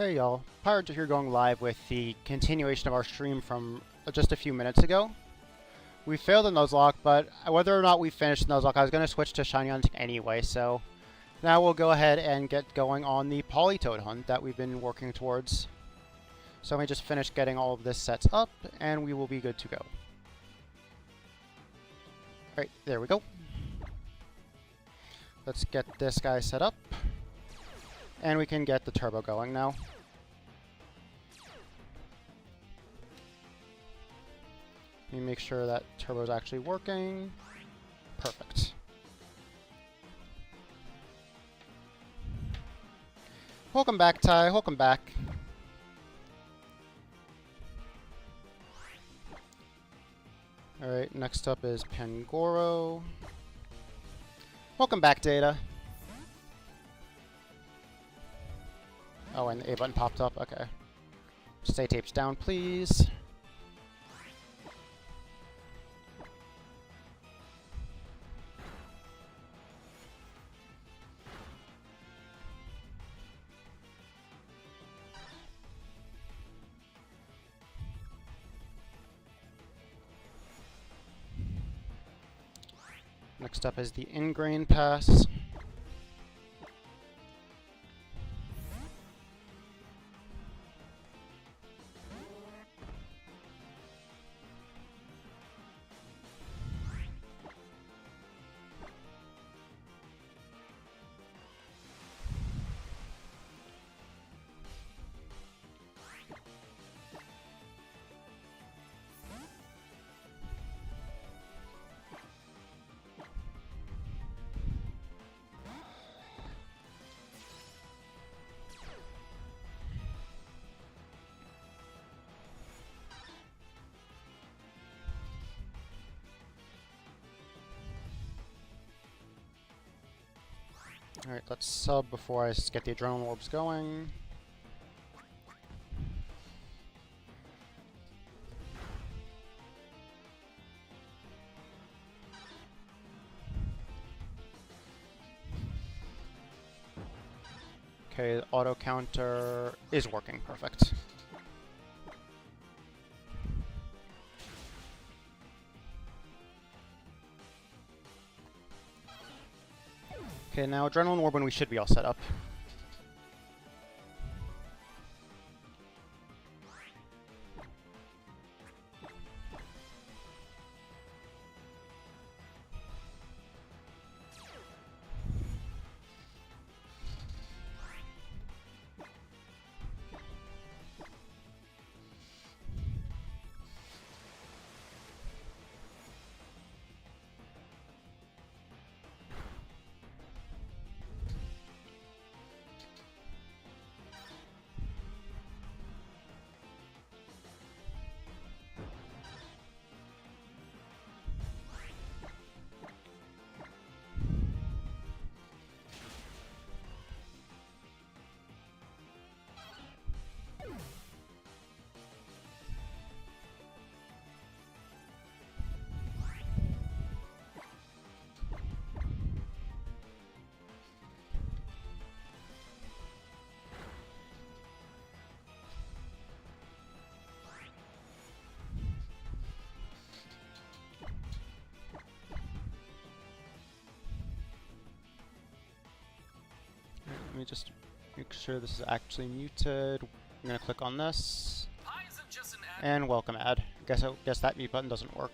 Hey y'all, Politoed here going live with the continuation of our stream from just a few minutes ago. We failed the Nuzlocke, but whether or not we finished the Nuzlocke, I was going to switch to Shiny Hunt anyway, so now we'll go ahead and get going on the Politoed hunt that we've been working towards. So let me just finish getting all of this set up, and we will be good to go. Alright, there we go. Let's get this guy set up, and we can get the turbo going now. Let me make sure that turbo is actually working. Perfect. Welcome back, Ty. Welcome back. Alright, next up is Pangoro. Welcome back, Data. Oh, and the A button popped up. Okay. Stay tapes down, please. Next up is the Ingrain Pass. Alright, let's sub before I get the adrenaline orbs going. Okay, the auto counter is working perfect. Okay, now Adrenaline Orb when we should be all set up. Let me just make sure this is actually muted. I'm gonna click on this. And welcome ad. Guess that mute button doesn't work.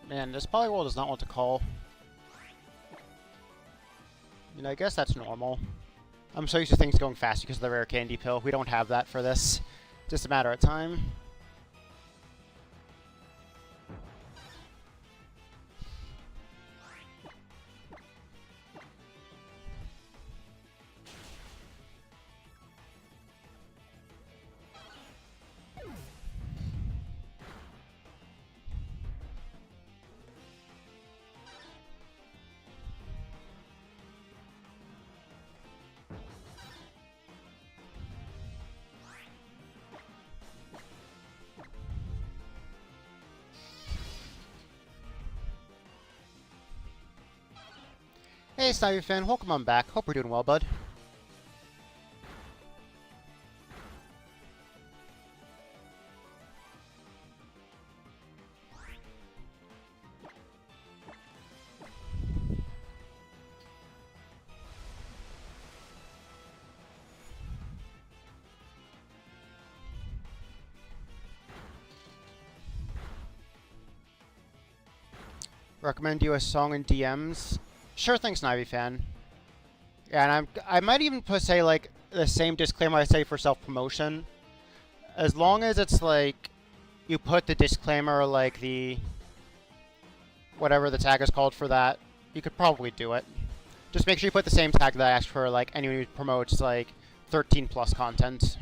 Man, this Poliwhirl does not want to call. I guess that's normal. I'm so used to things going fast because of the rare candy pill. We don't have that for this. Just a matter of time. Hey, Snivy fan, welcome on back. Hope you're doing well, bud. Recommend you a song in DMs. Sure thing, Snivy fan. Yeah, and I might even say like the same disclaimer I say for self-promotion. As long as it's like you put the disclaimer like the whatever the tag is called for that, you could probably do it. Just make sure you put the same tag that I asked for like anyone who promotes like 13 plus content.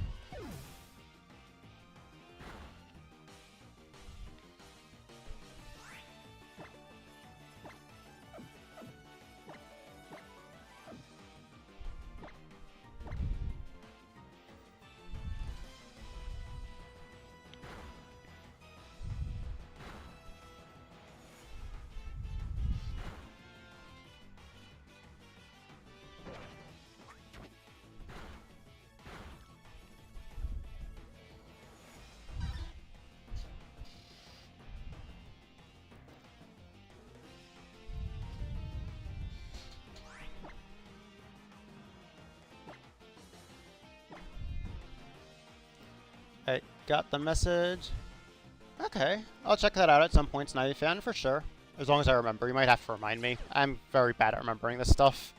I got the message. Okay, I'll check that out at some point, Snivy fan, for sure. As long as I remember. You might have to remind me. I'm very bad at remembering this stuff.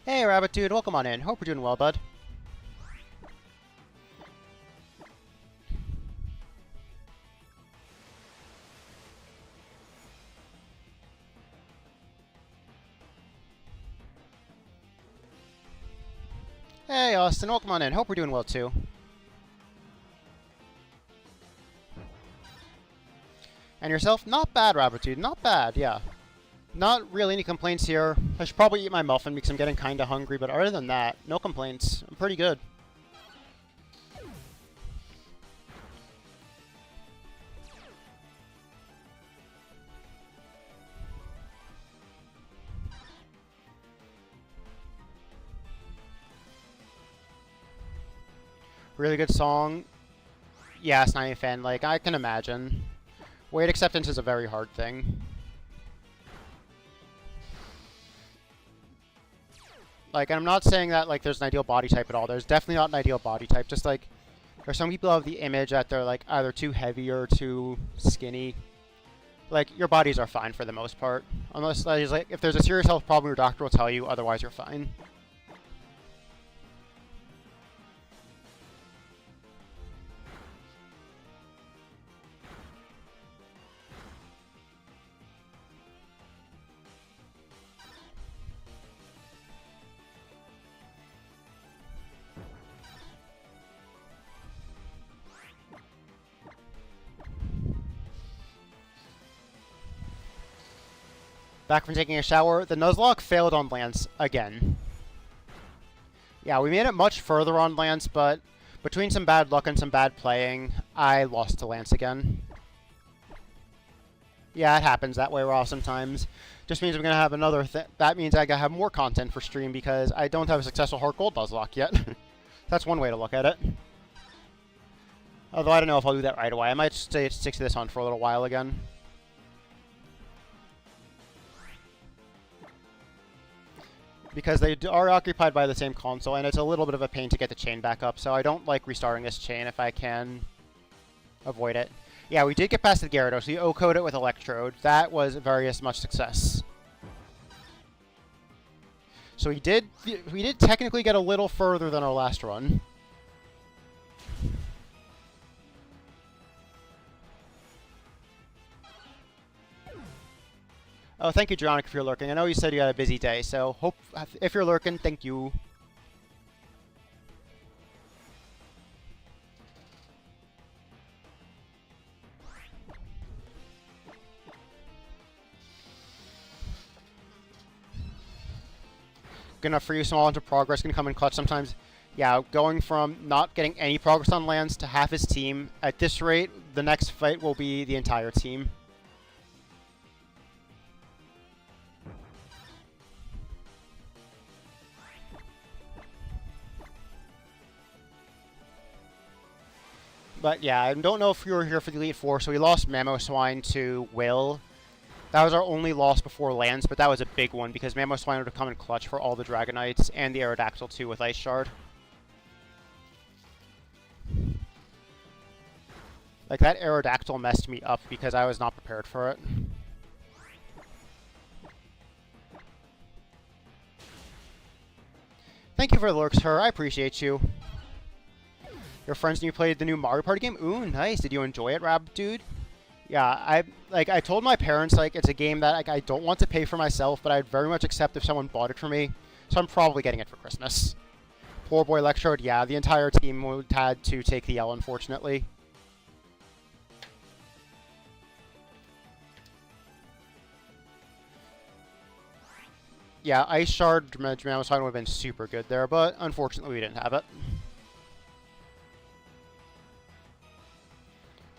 Hey, Rabbit Dude, welcome on in. Hope you're doing well, bud. Hey, Austin, welcome on in. Hope we're doing well, too. And yourself? Not bad, Rabbit Dude. Not bad, yeah. Not really any complaints here. I should probably eat my muffin because I'm getting kind of hungry, but other than that, no complaints. I'm pretty good. Really good song. Yeah, Snivy fan, like, I can imagine. Weight acceptance is a very hard thing. Like, and I'm not saying that, like, there's an ideal body type at all. There's definitely not an ideal body type. Just, like, there's some people who have the image that they're, like, either too heavy or too skinny. Like, your bodies are fine for the most part. Unless, like, if there's a serious health problem, your doctor will tell you, otherwise you're fine. Back from taking a shower, the Nuzlocke failed on Lance again. Yeah, we made it much further on Lance, but between some bad luck and some bad playing, I lost to Lance again. Yeah, it happens that way raw sometimes. Just means I'm going to have another that means I gotta have more content for stream because I don't have a successful Heart Gold Nuzlocke yet. That's one way to look at it. Although I don't know if I'll do that right away. I might stick to this one for a little while again. Because they are occupied by the same console, and it's a little bit of a pain to get the chain back up, so I don't like restarting this chain if I can avoid it. Yeah, we did get past the Gyarados. We O-coded it with Electrode. That was very much success. So we did technically get a little further than our last run. Oh, thank you, Dronic, if you're lurking. I know you said you had a busy day, so hope if you're lurking, thank you. Good enough for you, small amount of progress can come in clutch sometimes. Yeah, going from not getting any progress on lands to half his team. At this rate, the next fight will be the entire team. But yeah, I don't know if you were here for the Elite Four, so we lost Mamoswine to Will. That was our only loss before lands, but that was a big one because Mamoswine would have come in clutch for all the Dragonites and the Aerodactyl too with Ice Shard. Like, that Aerodactyl messed me up because I was not prepared for it. Thank you for the lurks, her. I appreciate you. Your friends and you played the new Mario Party game? Ooh, nice. Did you enjoy it, Rab dude? Yeah, I told my parents, like, it's a game that, like, I don't want to pay for myself, but I'd very much accept if someone bought it for me. So I'm probably getting it for Christmas. Poor boy Electrode, yeah, the entire team had to take the L, unfortunately. Yeah, Ice Shard Mamoswine would have been super good there, but unfortunately we didn't have it.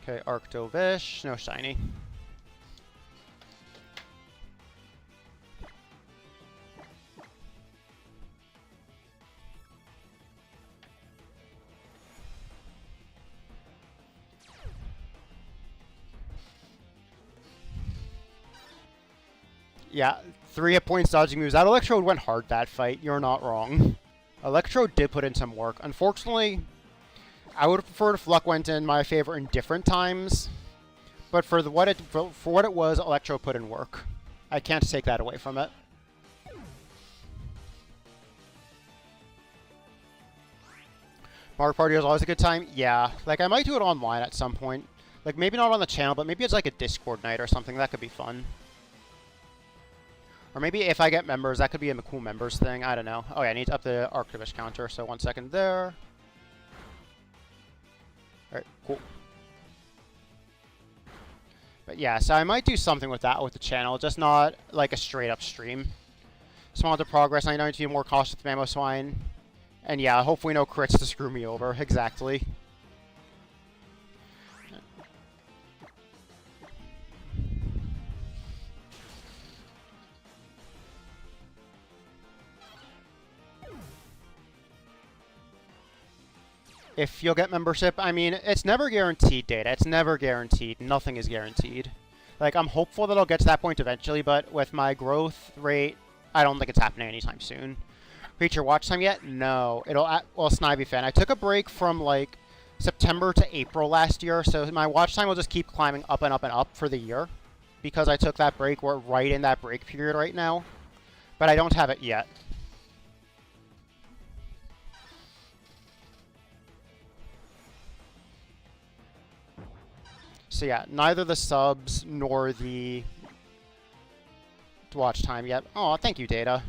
Okay, Arctovish, no shiny. Yeah, 3 hit points dodging moves. That Electrode went hard that fight. You're not wrong. Electrode did put in some work. Unfortunately, I would have preferred if Luck went in my favor in different times. But for what it was, Electrode put in work. I can't take that away from it. Mario Party was always a good time. Yeah, like I might do it online at some point. Like maybe not on the channel, but maybe it's like a Discord night or something. That could be fun. Or maybe if I get members, that could be a cool members thing. I don't know. Oh yeah, I need to up the Arctovish counter, so 1 second there. Alright, cool. But yeah, so I might do something with that with the channel, just not like a straight up stream. Small amount of progress, I need to be more cautious with Mamoswine. And yeah, hopefully no crits to screw me over, exactly. If you'll get membership, I mean, it's never guaranteed, Data. It's never guaranteed. Nothing is guaranteed. Like, I'm hopeful that I'll get to that point eventually, but with my growth rate, I don't think it's happening anytime soon. Reach your watch time yet? No. Well, Snivy fan, I took a break from, like, September to April last year, so my watch time will just keep climbing up and up and up for the year. Because I took that break, we're right in that break period right now. But I don't have it yet. So yeah, neither the subs nor the watch time yet. Oh, thank you, Data.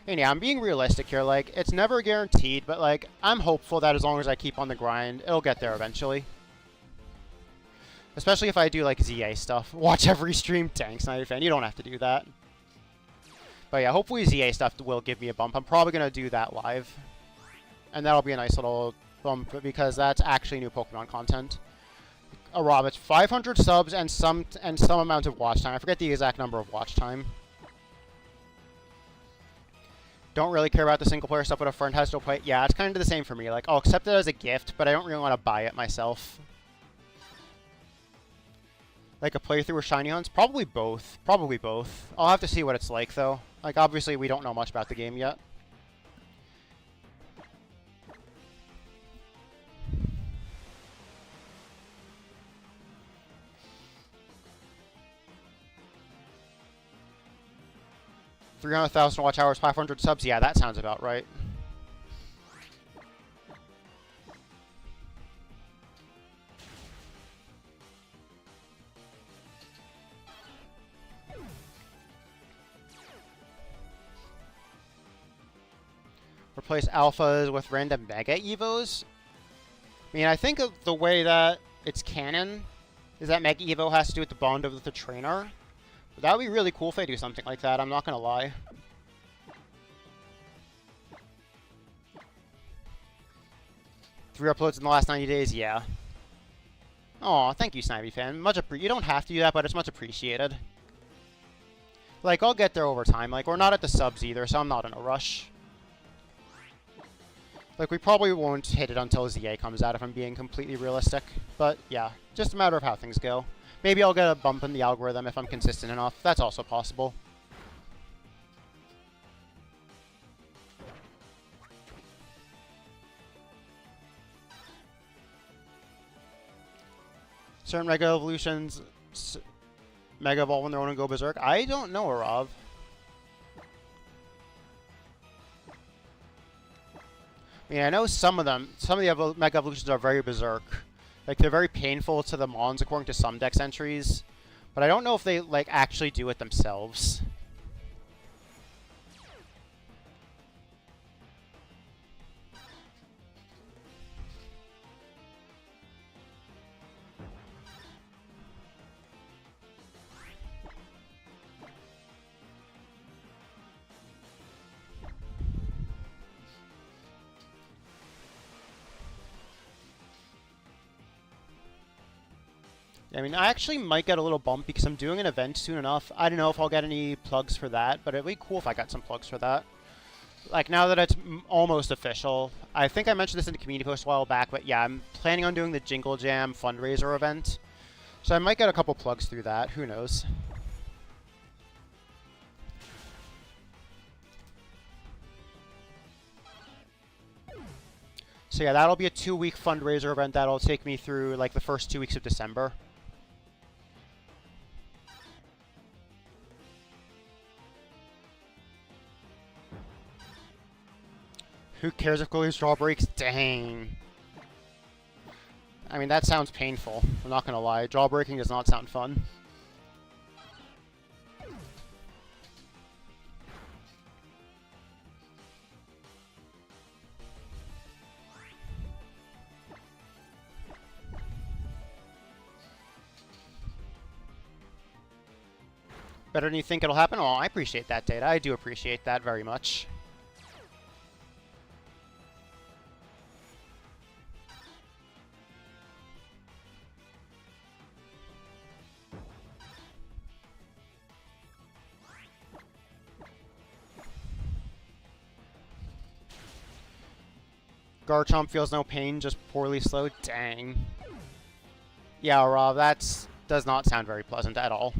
And yeah, I'm being realistic here. Like, it's never guaranteed, but like, I'm hopeful that as long as I keep on the grind, it'll get there eventually. Especially if I do like ZA stuff. Watch every stream, thanks, Night Fan. You don't have to do that. But yeah, hopefully ZA stuff will give me a bump. I'm probably gonna do that live, and that'll be a nice little bump because that's actually new Pokemon content. Rob, it's 500 subs and some amount of watch time. I forget the exact number of watch time. Don't really care about the single player stuff, but a friend has to play. Yeah, it's kind of the same for me. Like, I'll accept it as a gift, but I don't really want to buy it myself. Like a playthrough with Shiny Hunts? Probably both. Probably both. I'll have to see what it's like, though. Like, obviously, we don't know much about the game yet. $300,000 watch hours, 500 subs. Yeah, that sounds about right. Replace alphas with random mega evos. I mean, I think of the way that it's canon is that mega evo has to do with the bond of the trainer. But that would be really cool if they do something like that, I'm not gonna lie. Three uploads in the last 90 days, yeah. Aw, thank you, Snivy fan. You don't have to do that, but it's much appreciated. Like, I'll get there over time. Like, we're not at the subs either, so I'm not in a rush. Like, we probably won't hit it until ZA comes out, if I'm being completely realistic. But, yeah, just a matter of how things go. Maybe I'll get a bump in the algorithm if I'm consistent enough. That's also possible. Certain Mega Evolutions Mega Evolve on their own and go berserk. I don't know, Arav. I mean, I know some of the Mega Evolutions are very berserk. Like, they're very painful to the Mons according to some dex entries. But I don't know if they, like, actually do it themselves. I mean, I actually might get a little bump because I'm doing an event soon enough. I don't know if I'll get any plugs for that, but it'd be cool if I got some plugs for that. Like, now that it's almost official. I think I mentioned this in the community post a while back, but yeah, I'm planning on doing the Jingle Jam fundraiser event. So I might get a couple plugs through that. Who knows? So yeah, that'll be a 2-week fundraiser event that'll take me through, like, the first 2 weeks of December. Who cares if Golden Straw breaks? Dang. I mean, that sounds painful. I'm not gonna lie. Jaw breaking does not sound fun. Better than you think it'll happen? Oh, I appreciate that, Data. I do appreciate that very much. Garchomp feels no pain, just poorly slowed. Dang. Yeah, Rob, that does not sound very pleasant at all.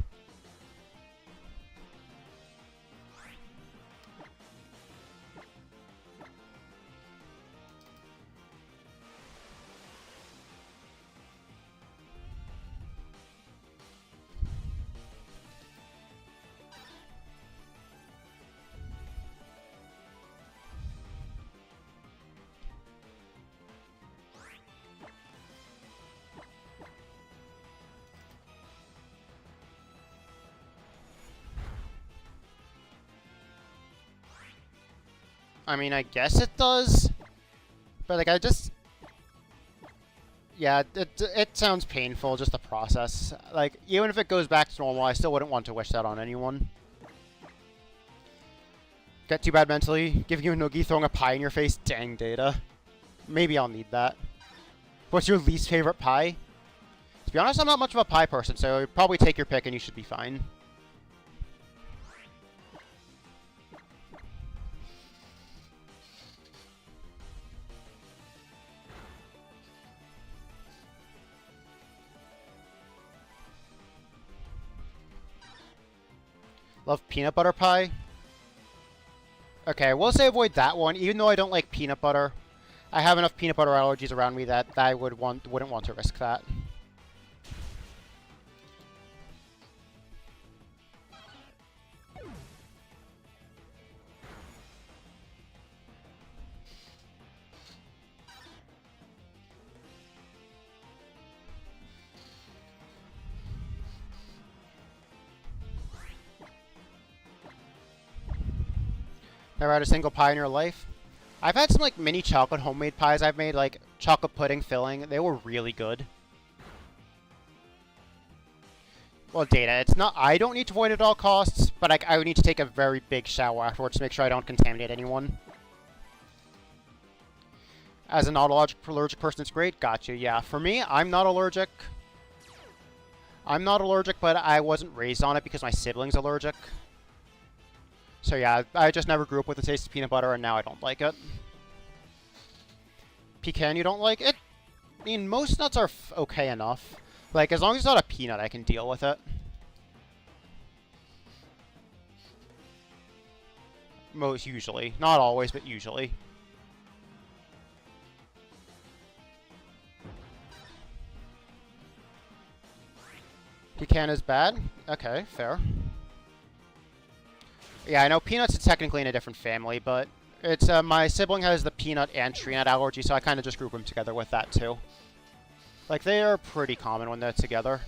I mean, I guess it does. But, like, I just... Yeah, it sounds painful, just the process. Like, even if it goes back to normal, I still wouldn't want to wish that on anyone. Get too bad mentally. Giving you a noogie, throwing a pie in your face. Dang, Data. Maybe I'll need that. What's your least favorite pie? To be honest, I'm not much of a pie person, so probably take your pick and you should be fine. Love peanut butter pie. Okay, we'll say avoid that one, even though I don't like peanut butter. I have enough peanut butter allergies around me that I wouldn't want to risk that. Never had a single pie in your life? I've had some like mini chocolate homemade pies I've made, like chocolate pudding filling. They were really good. Well, Data, it's not. I don't need to avoid it at all costs, but I would need to take a very big shower afterwards to make sure I don't contaminate anyone. As an allergic person, it's great. Gotcha. Yeah, for me, I'm not allergic. I'm not allergic, but I wasn't raised on it because my sibling's allergic. So yeah, I just never grew up with the taste of peanut butter, and now I don't like it. Pecan, you don't like it? I mean, most nuts are okay enough. Like, as long as it's not a peanut, I can deal with it. Most usually. Not always, but usually. Pecan is bad? Okay, fair. Yeah, I know peanuts is technically in a different family, but it's my sibling has the peanut and tree nut allergy, so I kind of just group them together with that too. Like, they are pretty common when they're together.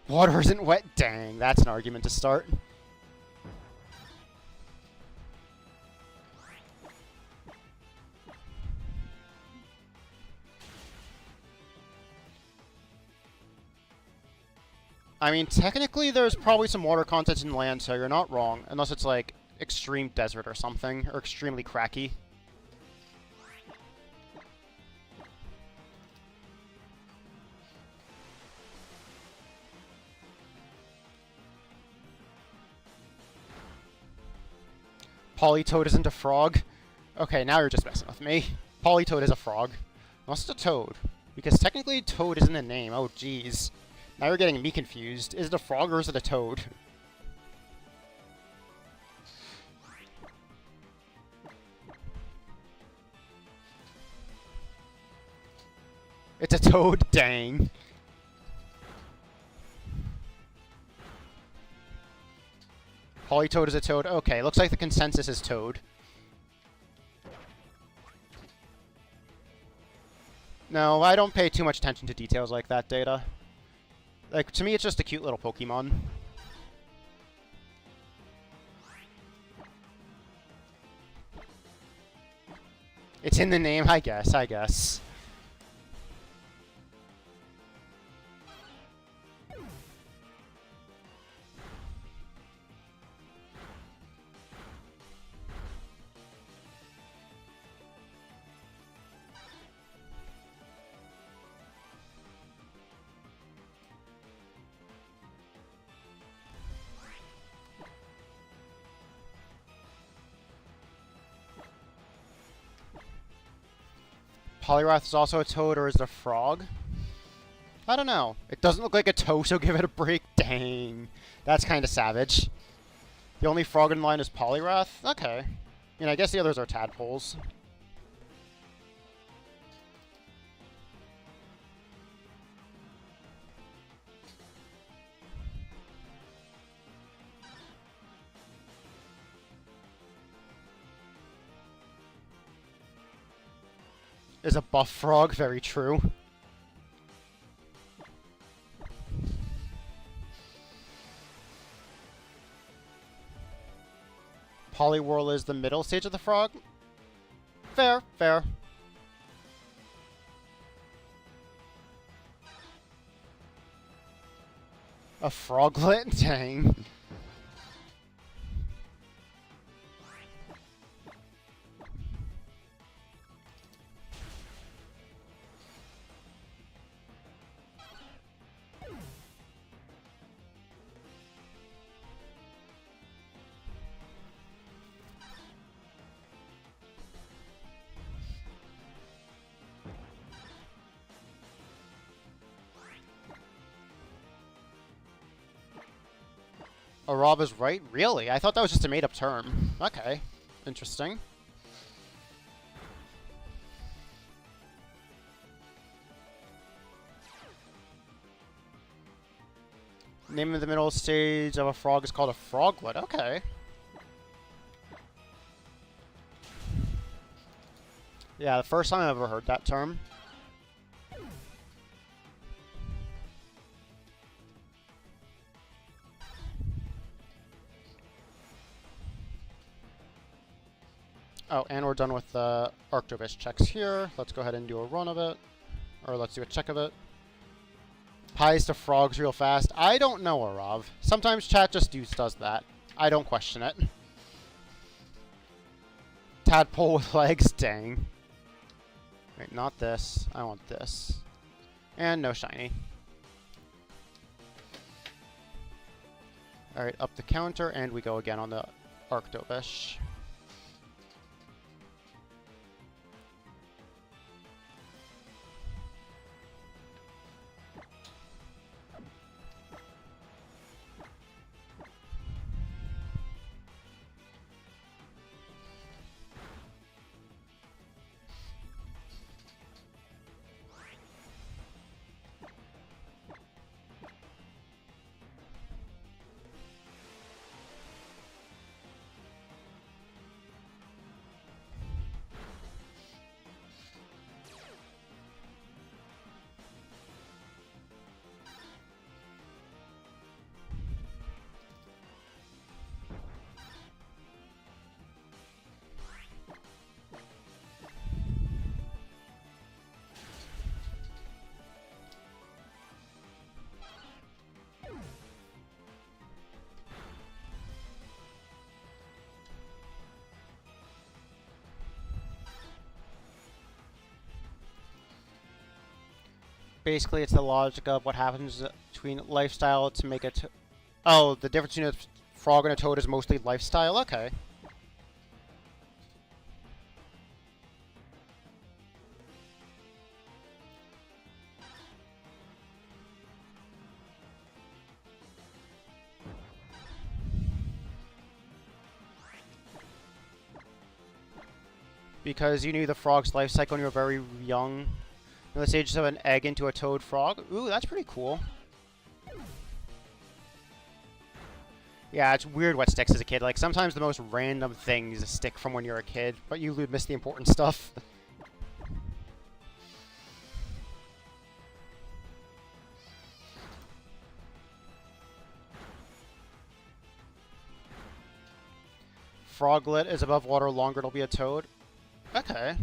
Water isn't wet? Dang, that's an argument to start. I mean, technically there's probably some water content in land, so you're not wrong. Unless it's like extreme desert or something, or extremely cracky. Politoed isn't a frog? Okay, now you're just messing with me. Politoed is a frog. Unless it's a toad. Because technically toad isn't a name. Oh, jeez. Now you're getting me confused. Is it a frog or is it a toad? It's a toad? Dang. Politoed is a toad? Okay, looks like the consensus is toad. No, I don't pay too much attention to details like that, Data. Like, to me, it's just a cute little Pokemon. It's in the name, I guess. Poliwrath is also a toad, or is it a frog? I don't know. It doesn't look like a toe, so give it a break. Dang. That's kind of savage. The only frog in line is Poliwrath? Okay. I mean, I guess the others are tadpoles. Is a buff frog, very true. Poliwhirl is the middle stage of the frog? Fair, fair. A froglet? Dang. Araba's right? Really? I thought that was just a made-up term. Okay. Interesting. Name of the middle stage of a frog is called a froglet. Okay. Yeah, the first time I've ever heard that term. Oh, and we're done with the Arctovish checks here. Let's go ahead and do a run of it. Or let's do a check of it. Pies to frogs real fast. I don't know, Arav. Sometimes chat just does that. I don't question it. Tadpole with legs, dang. Wait, not this. I want this. And no shiny. Alright, up the counter, and we go again on the Arctovish. Basically, it's the logic of what happens between lifestyle to make it... Oh, the difference between a frog and a toad is mostly lifestyle? Okay. Because you knew the frog's life cycle when you were very young. The stages of an egg into a toad frog. Ooh, that's pretty cool. Yeah, it's weird what sticks as a kid. Like, sometimes the most random things stick from when you're a kid, but you miss the important stuff. Froglet is above water longer, it'll be a toad. Okay.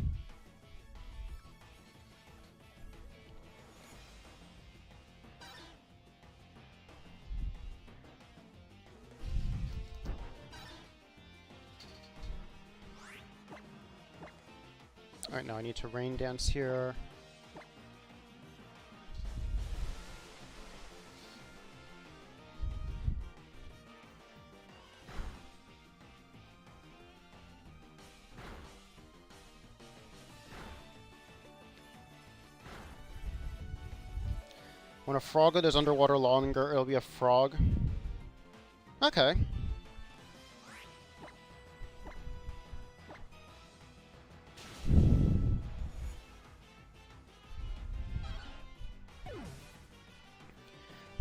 Alright, now I need to rain dance here. When a froglet is underwater longer, it'll be a frog. Okay.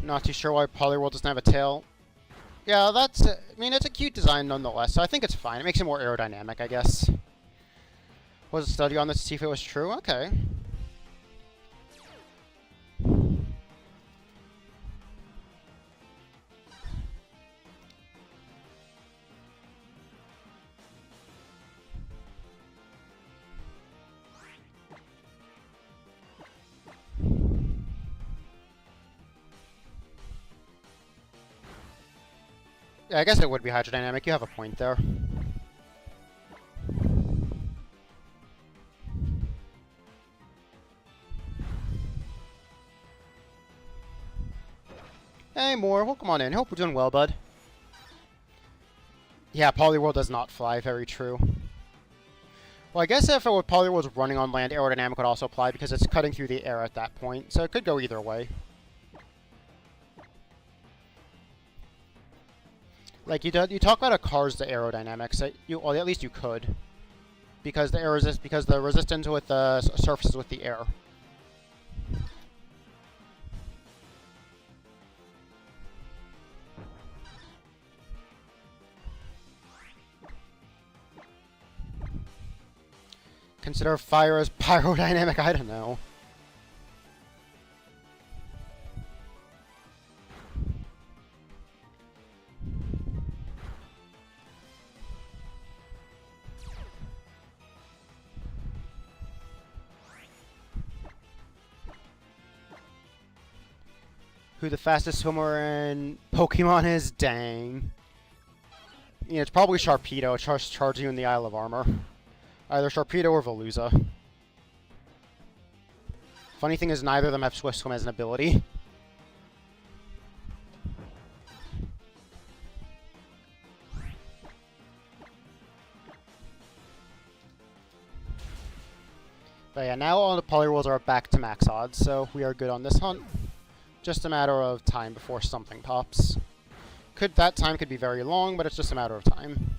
Not too sure why Poliwhirl doesn't have a tail. Yeah, that's... I mean, it's a cute design nonetheless, so I think it's fine. It makes it more aerodynamic, I guess. Was a study on this to see if it was true? Okay. Yeah, I guess it would be hydrodynamic. You have a point there. Hey, Moore. Welcome on in. Hope we're doing well, bud. Yeah, Poliwhirl does not fly. Very true. Well, I guess if Poliwhirl was running on land, aerodynamic would also apply because it's cutting through the air at that point. So it could go either way. Like, you talk about a car's the aerodynamics. Well, at least you could. Because because the resistance with the surfaces with the air. Consider fire as pyrodynamic? I don't know. Who the fastest swimmer in Pokemon is? Dang. Yeah, it's probably Sharpedo. It charging you in the Isle of Armor. Either Sharpedo or Veluza. Funny thing is, neither of them have Swift Swim as an ability. But yeah, now all the Polyrolls are back to max odds, so we are good on this hunt. Just a matter of time before something pops. That time could be very long, but it's just a matter of time.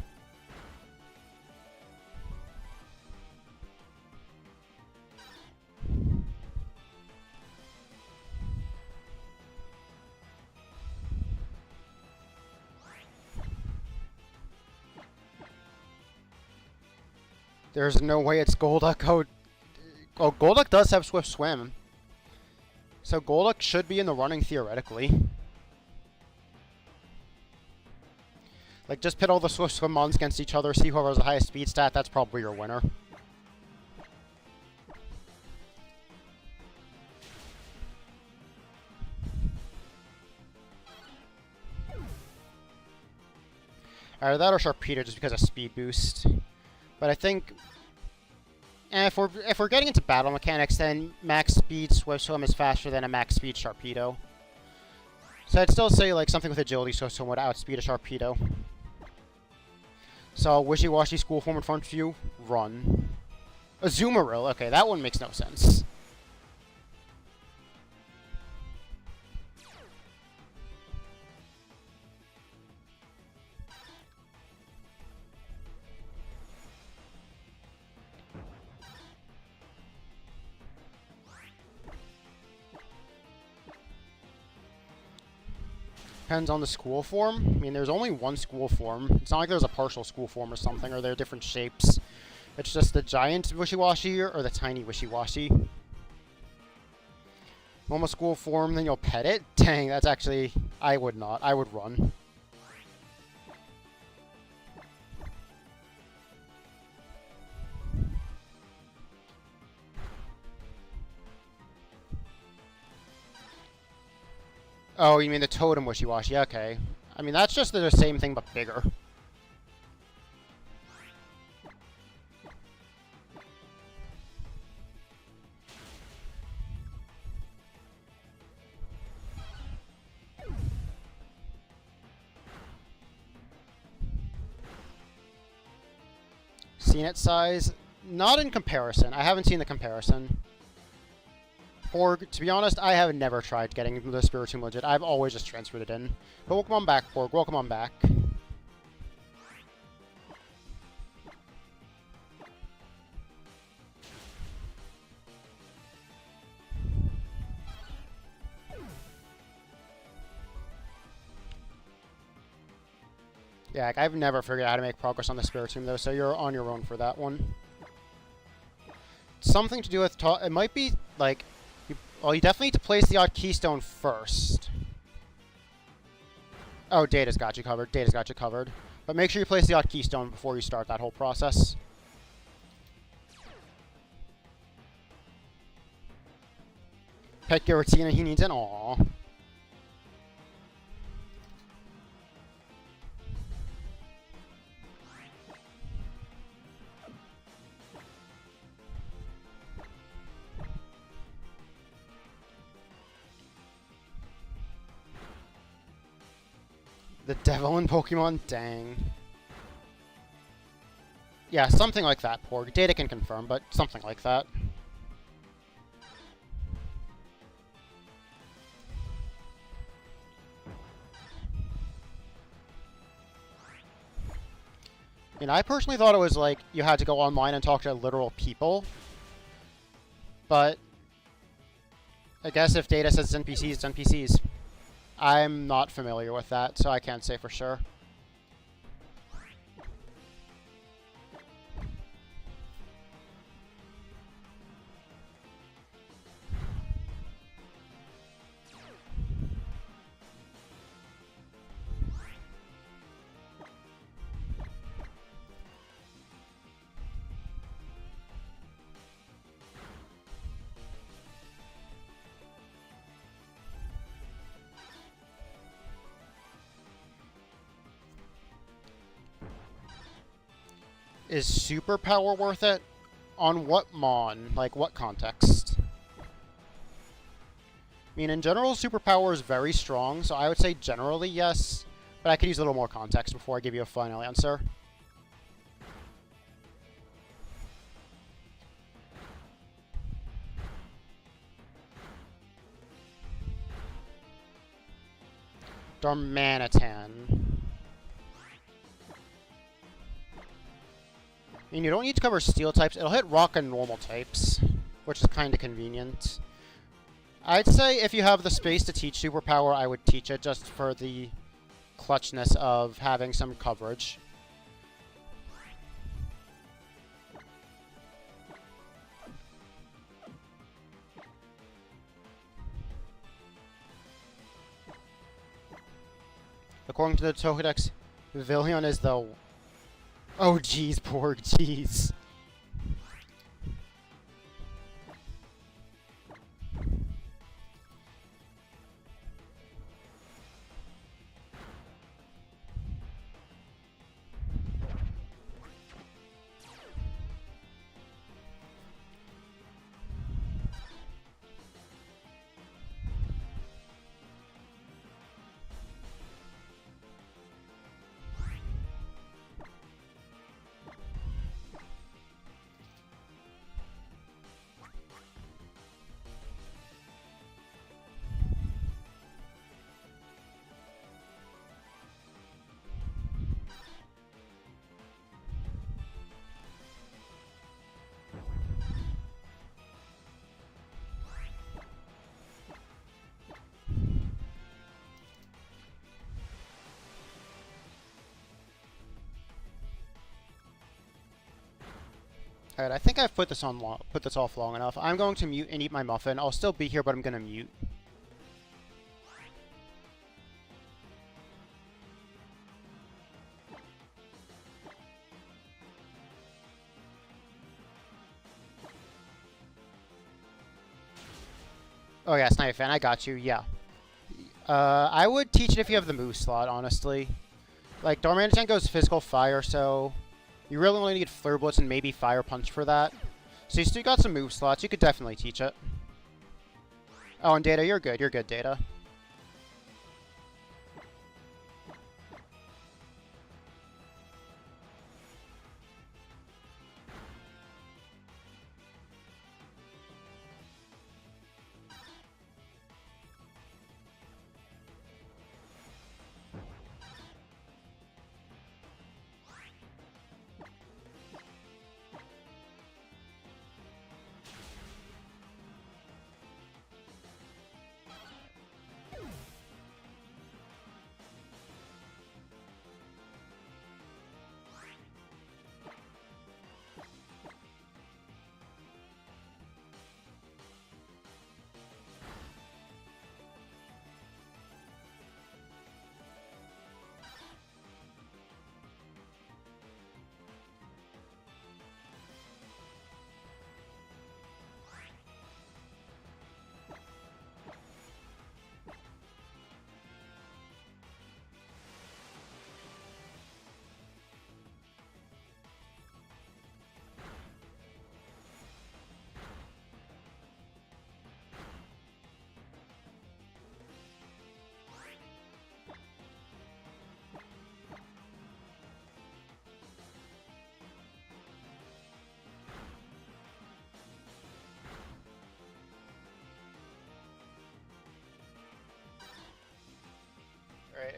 There's no way it's Golduck. Oh, Golduck does have Swift Swim. So Golduck should be in the running theoretically. Like, just pit all the Swift Swim mons against each other, see whoever has the highest speed stat, that's probably your winner. Either that or Sharpedo just because of speed boost. But I think if we're getting into battle mechanics, then max speed Swift Swim is faster than a max speed Sharpedo. So I'd still say like something with agility Swift Swim would outspeed a Sharpedo. So Wishy-Washy School Form in front of you, run. Azumarill, okay, that one makes no sense. Depends on the school form. I mean, there's only one school form. It's not like there's a partial school form or something, or they're different shapes. It's just the giant Wishy-Washy or the tiny Wishy-Washy. Normal school form, then you'll pet it? Dang, that's actually... I would not. I would run. Oh, you mean the totem Wishy-Washy? Okay. I mean, that's just the same thing, but bigger. Seen its size? Not in comparison. I haven't seen the comparison. Porg, to be honest, I have never tried getting the Spiritomb legit. I've always just transferred it in. But welcome on back, Porg. Welcome on back. Yeah, like, I've never figured out how to make progress on the Spiritomb, though, so you're on your own for that one. Something to do with... It might be, like... Well, you definitely need to place the odd keystone first. Oh, Data's got you covered. Data's got you covered. But make sure you place the odd keystone before you start that whole process. Pet Giratina, he needs an aw. The devil in Pokemon? Dang. Yeah, something like that, Porg. Data can confirm, but something like that. mean, I personally thought it was like you had to go online and talk to literal people. But I guess if data says it's NPCs, it's NPCs. I'm not familiar with that, so I can't say for sure. Is superpower worth it? On what mon? Like, what context? I mean, in general, superpower is very strong, so I would say generally yes, but I could use a little more context before I give you a final answer. Darmanitan. I mean, you don't need to cover steel types. It'll hit rock and normal types, which is kind of convenient. I'd say if you have the space to teach superpower, I would teach it just for the clutchness of having some coverage. According to the Togedex, Villion is the... Oh, jeez, poor jeez. Alright, I think I've put this off long enough. I'm going to mute and eat my muffin. I'll still be here, but I'm going to mute. Oh yeah, Snipe Fan, I got you, yeah. I would teach it if you have the move slot, honestly. Like, Darmanitan goes physical fire, so you really only need Flare Blitz and maybe Fire Punch for that. So you still got some move slots, you could definitely teach it. Oh, and Data, you're good, Data.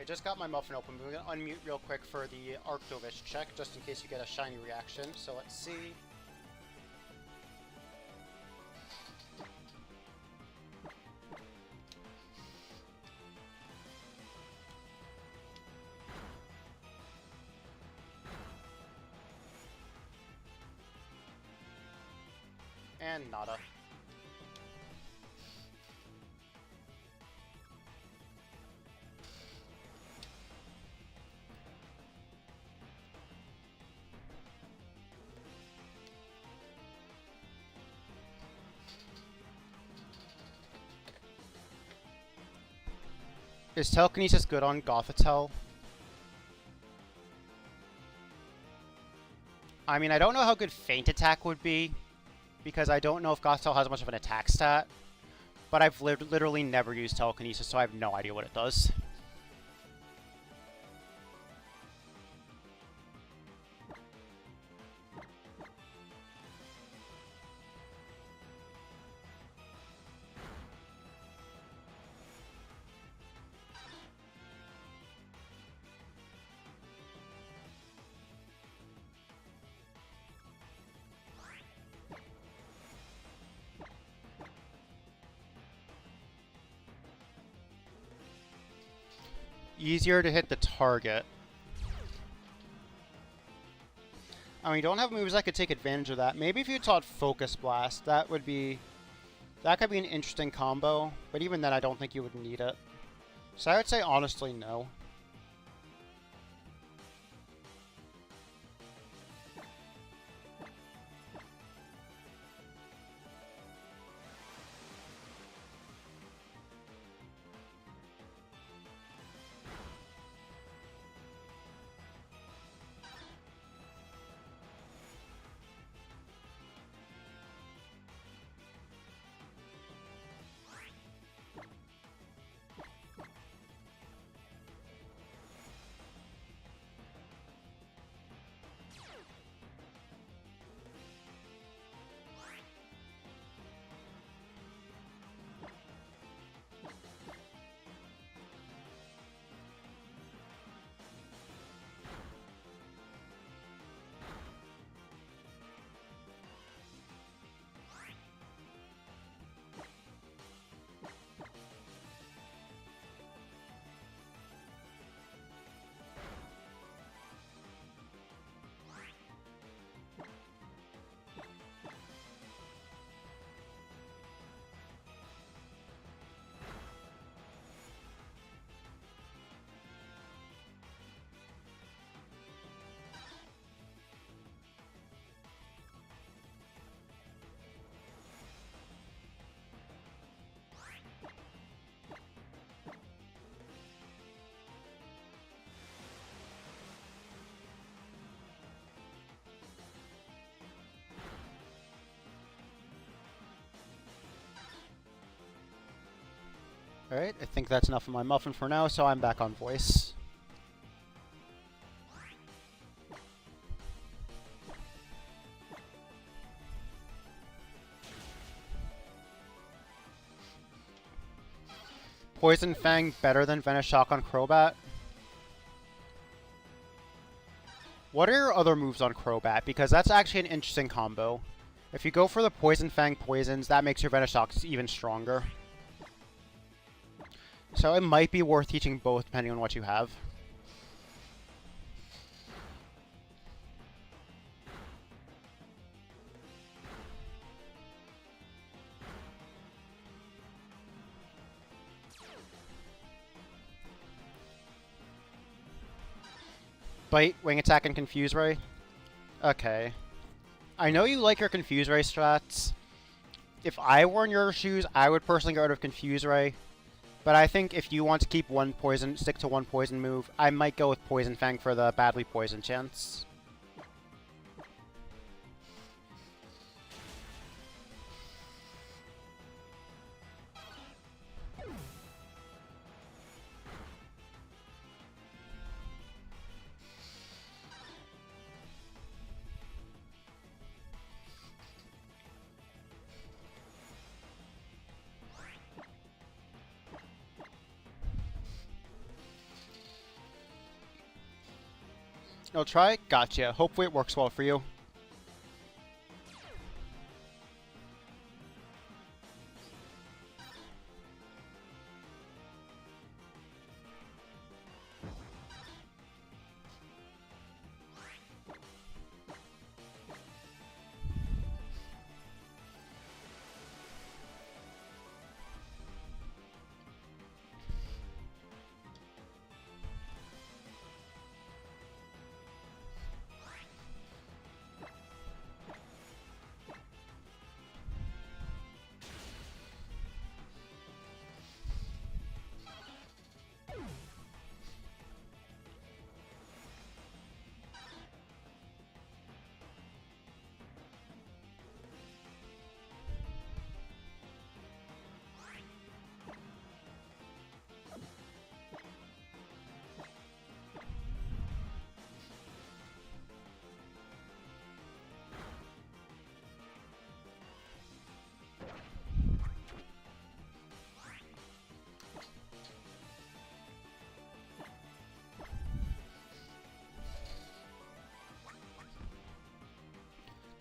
I just got my muffin open, but we're going to unmute real quick for the Arctovish check, just in case you get a shiny reaction. So let's see. And nada. Is Telekinesis good on Gothitelle? I mean, I don't know how good Feint Attack would be, because I don't know if Gothitelle has much of an attack stat, but I've literally never used Telekinesis, so I have no idea what it does. Easier to hit the target. I mean, you don't have moves that could take advantage of that. Maybe if you taught Focus Blast, that could be an interesting combo, but even then I don't think you would need it. So I would say honestly no. Alright, I think that's enough of my muffin for now, so I'm back on voice. Poison Fang better than Venoshock on Crobat? What are your other moves on Crobat? Because that's actually an interesting combo. If you go for the Poison Fang poisons, that makes your Venoshocks even stronger. So it might be worth teaching both depending on what you have. Bite, Wing Attack, and Confuse Ray? Okay. I know you like your Confuse Ray strats. If I were in your shoes, I would personally get rid of Confuse Ray. But I think if you want to keep one poison, stick to one poison move, I might go with Poison Fang for the badly poison chance. No try? Gotcha. Hopefully it works well for you.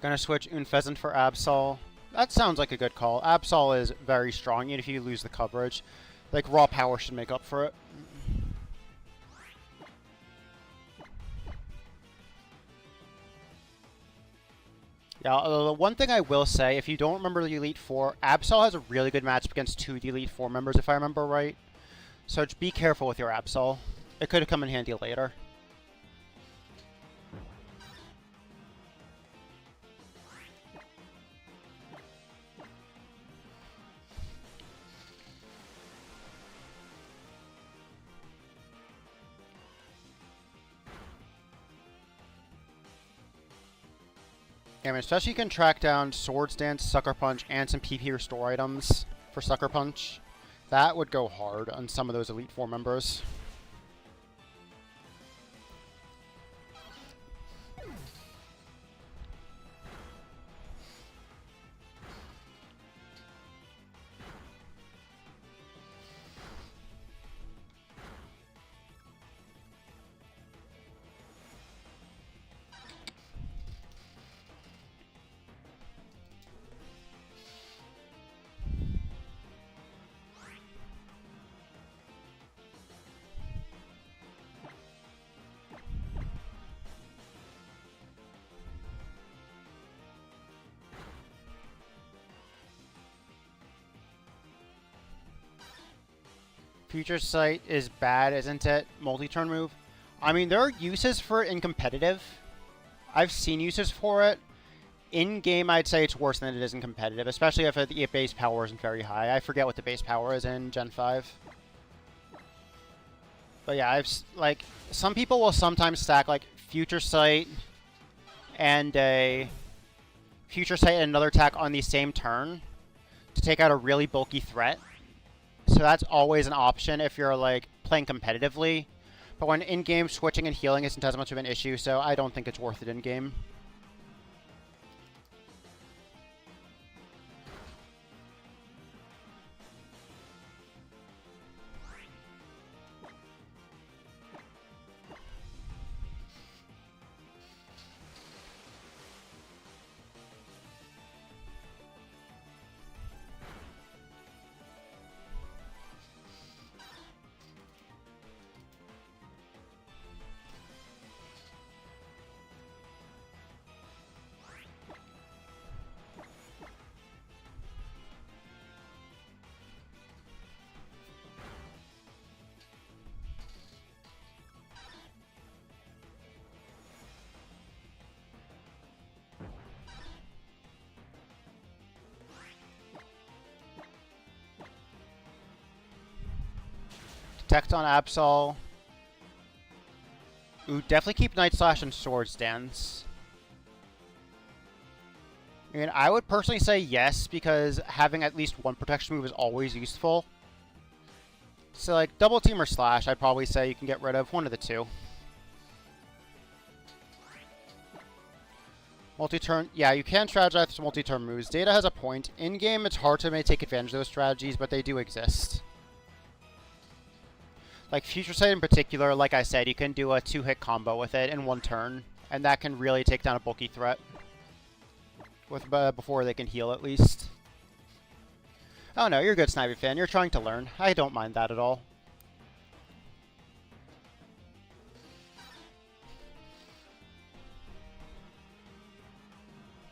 Gonna switch Unfezant for Absol. That sounds like a good call. Absol is very strong, even if you lose the coverage. Like, raw power should make up for it. Yeah, the one thing I will say, if you don't remember the Elite Four, Absol has a really good matchup against 2 of the Elite Four members, if I remember right. So just be careful with your Absol. It could come in handy later. Yeah, I mean, especially you can track down Swords Dance, Sucker Punch, and some PP Restore items for Sucker Punch. That would go hard on some of those Elite Four members. Future Sight is bad, isn't it? Multi-turn move. I mean, there are uses for it in competitive. I've seen uses for it. In-game, I'd say it's worse than it is in competitive, especially if the base power isn't very high. I forget what the base power is in Gen 5. But yeah, like, some people will sometimes stack, like, Future Sight and a Future Sight and another attack on the same turn to take out a really bulky threat. So that's always an option if you're, like, playing competitively. But when in-game, switching and healing isn't as much of an issue, so I don't think it's worth it in-game. Detect on Absol. Ooh, definitely keep Night Slash and Swords Dance. And I would personally say yes, because having at least one protection move is always useful. So, like, Double Team or Slash, I'd probably say you can get rid of one of the two. Multi-turn, yeah, you can strategize with multi-turn moves. Data has a point. In-game, it's hard to take advantage of those strategies, but they do exist. Like Future Sight in particular, like I said, you can do a 2-hit combo with it in 1 turn, and that can really take down a bulky threat with before they can heal at least. Oh no, you're a good Snivy fan. You're trying to learn. I don't mind that at all.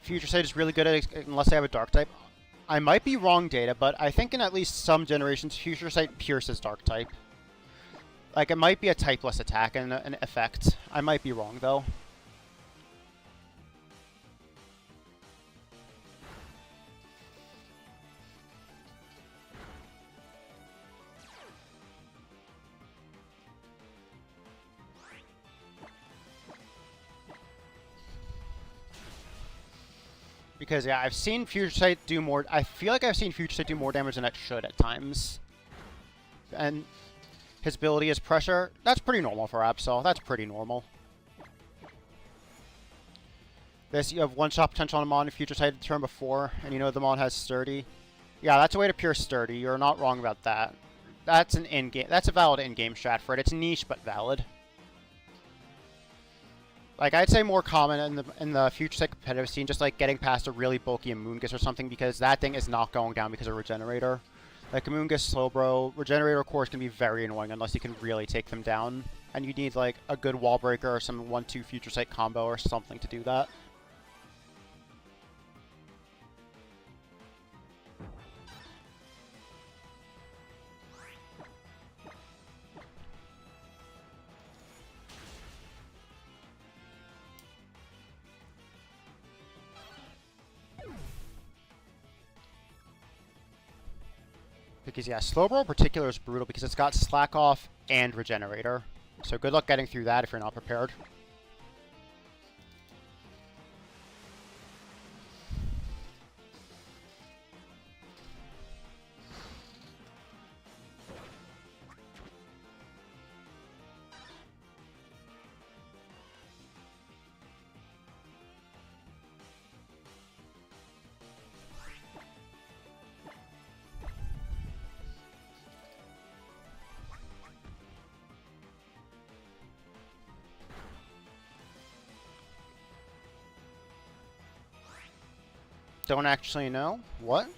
Future Sight is really good at it unless they have a Dark type. I might be wrong, Data, but I think in at least some generations, Future Sight pierces Dark type. Like, it might be a typeless attack and an effect. I might be wrong, though. Because, yeah, I've seen Future Sight do more... I feel like I've seen Future Sight do more damage than it should at times. And his ability is Pressure. That's pretty normal for Absol. That's pretty normal. This, you have one-shot potential on a Mon if Future Sight the turn before, and you know the Mon has Sturdy. Yeah, that's a way to pierce Sturdy. You're not wrong about that. That's an in-game... That's a valid in-game strat for it. It's niche, but valid. Like, I'd say more common in the Future Sight competitive scene, just like getting past a really bulky Amoonguss or something, because that thing is not going down because of Regenerator. Like, Amoonguss, Slowbro, Regenerator cores can be very annoying unless you can really take them down. And you need, like, a good Wall Breaker or some 1-2 Future Sight combo or something to do that. Because, yeah, Slowbro in particular is brutal because it's got Slack Off and Regenerator. So good luck getting through that if you're not prepared. Don't actually know. What?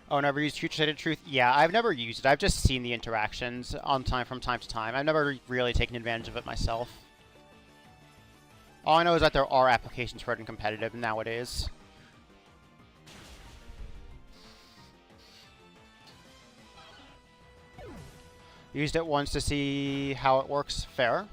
Oh, never used Future Sighted Truth? Yeah, I've never used it. I've just seen the interactions from time to time. I've never really taken advantage of it myself. All I know is that there are applications for it in competitive nowadays. Used it once to see how it works. Fair.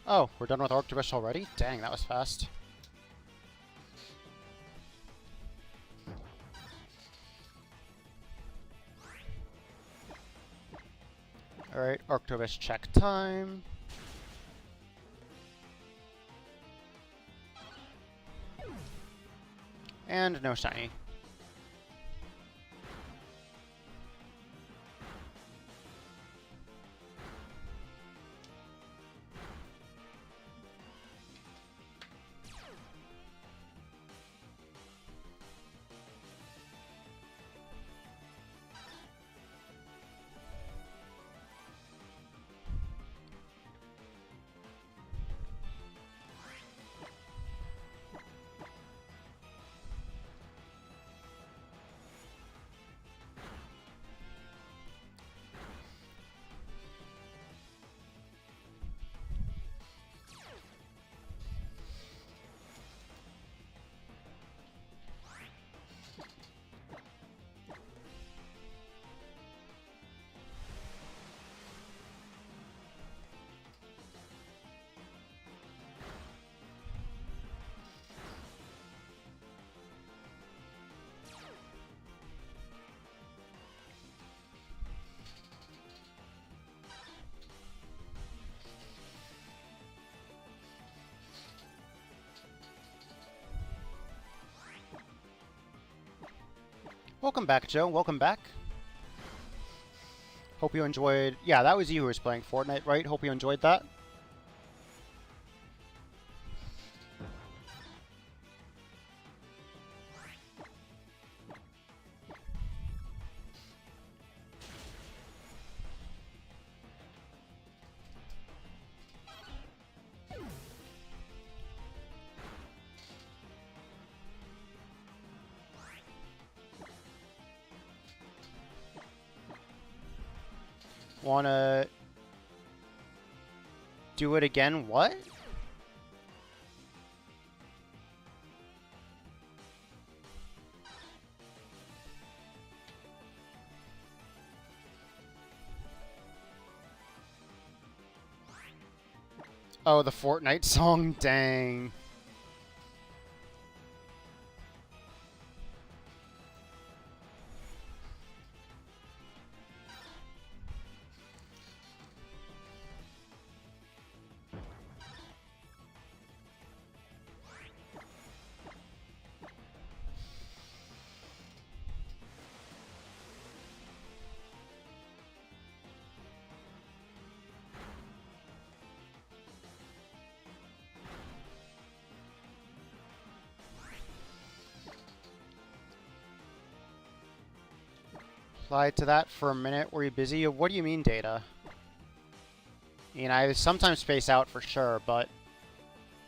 Oh, we're done with Arctovish already? Dang, that was fast. Alright, Arctovish check time. And no shiny. Welcome back, Joe. Welcome back. Hope you enjoyed... Yeah, that was you who was playing Fortnite, right? Hope you enjoyed that. Wanna... do it again? What? Oh, the Fortnite song? Dang. Reply to that for a minute. Were you busy? What do you mean, data? I mean, I sometimes space out for sure, but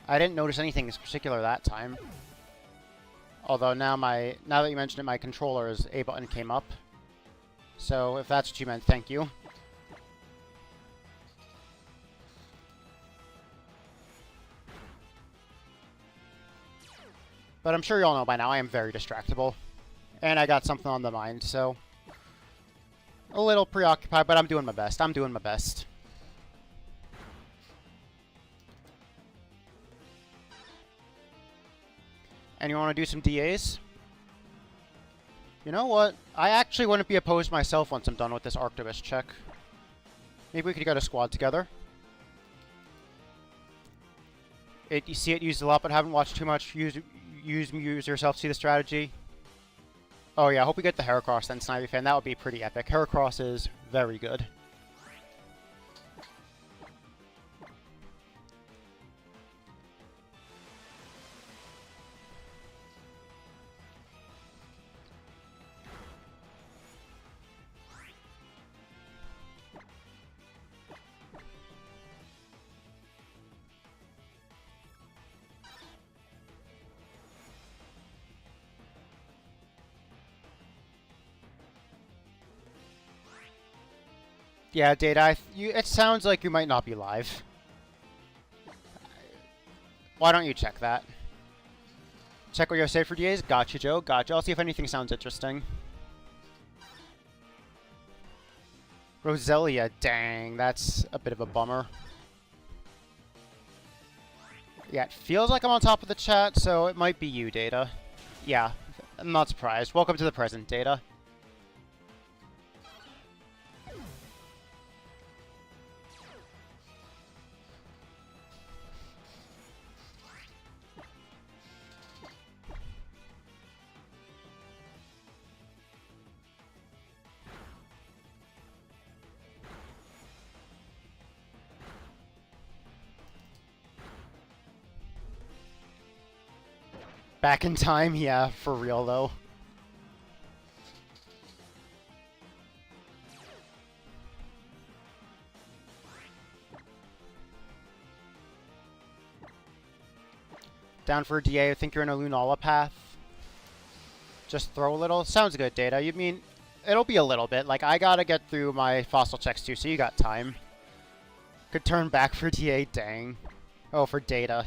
I didn't notice anything in particular that time. Although now that you mentioned it, my controller's A button came up. So if that's what you meant, thank you. But I'm sure you all know by now I am very distractible. And I got something on the mind, so... a little preoccupied, but I'm doing my best. I'm doing my best. And you want to do some DAs? You know what? I actually wouldn't be opposed myself once I'm done with this Arctovish check. Maybe we could get a squad together. You see it used a lot, but haven't watched too much. Use yourself, see the strategy. Oh yeah, I hope we get the Heracross then, Snivy fan. That would be pretty epic. Heracross is very good. Yeah, Data, it sounds like you might not be live. Why don't you check that? Check what you have saved for DAs? Gotcha, Joe. Gotcha. I'll see if anything sounds interesting. Roselia, dang, that's a bit of a bummer. Yeah, it feels like I'm on top of the chat, so it might be you, Data. Yeah, I'm not surprised. Welcome to the present, Data. Back in time? Yeah, for real, though. Down for a DA, I think you're in a Lunala path. Just throw a little? Sounds good, Data. You mean, it'll be a little bit. Like, I gotta get through my fossil checks too, so you got time. Could turn back for DA, dang. Oh, for Data.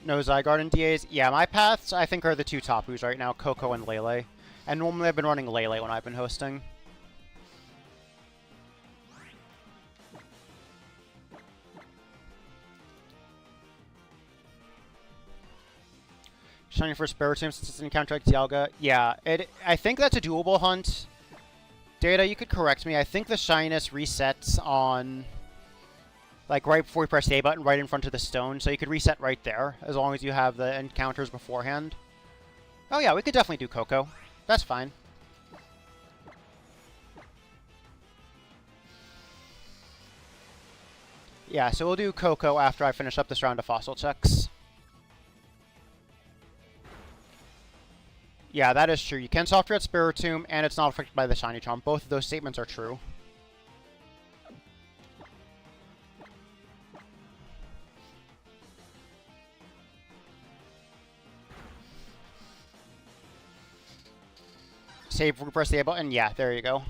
No Zygarde DAs? Yeah, my paths, I think, are the two Tapus right now, Coco and Lele. And normally I've been running Lele when I've been hosting. Shiny for Spiritomb since it's an encounter like Dialga. Yeah, I think that's a doable hunt. Data, you could correct me. I think the shyness resets on, like, right before you press the A button, right in front of the stone. So you could reset right there, as long as you have the encounters beforehand. Oh yeah, we could definitely do Coco. That's fine. Yeah, so we'll do Coco after I finish up this round of fossil checks. Yeah, that is true. You can soft red Spiritomb, and it's not affected by the Shiny Charm. Both of those statements are true. Save, press the A button. Yeah, there you go.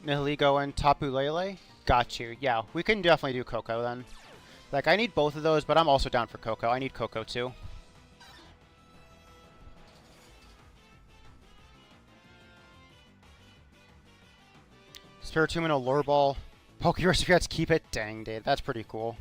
Nihiligo and Tapu Lele? Got you. Yeah, we can definitely do Coco then. Like, I need both of those, but I'm also down for Coco. I need Coco too. Spiritomb and a Lure Ball. Pokeverse Regrets, keep it? Dang, dude. That's pretty cool.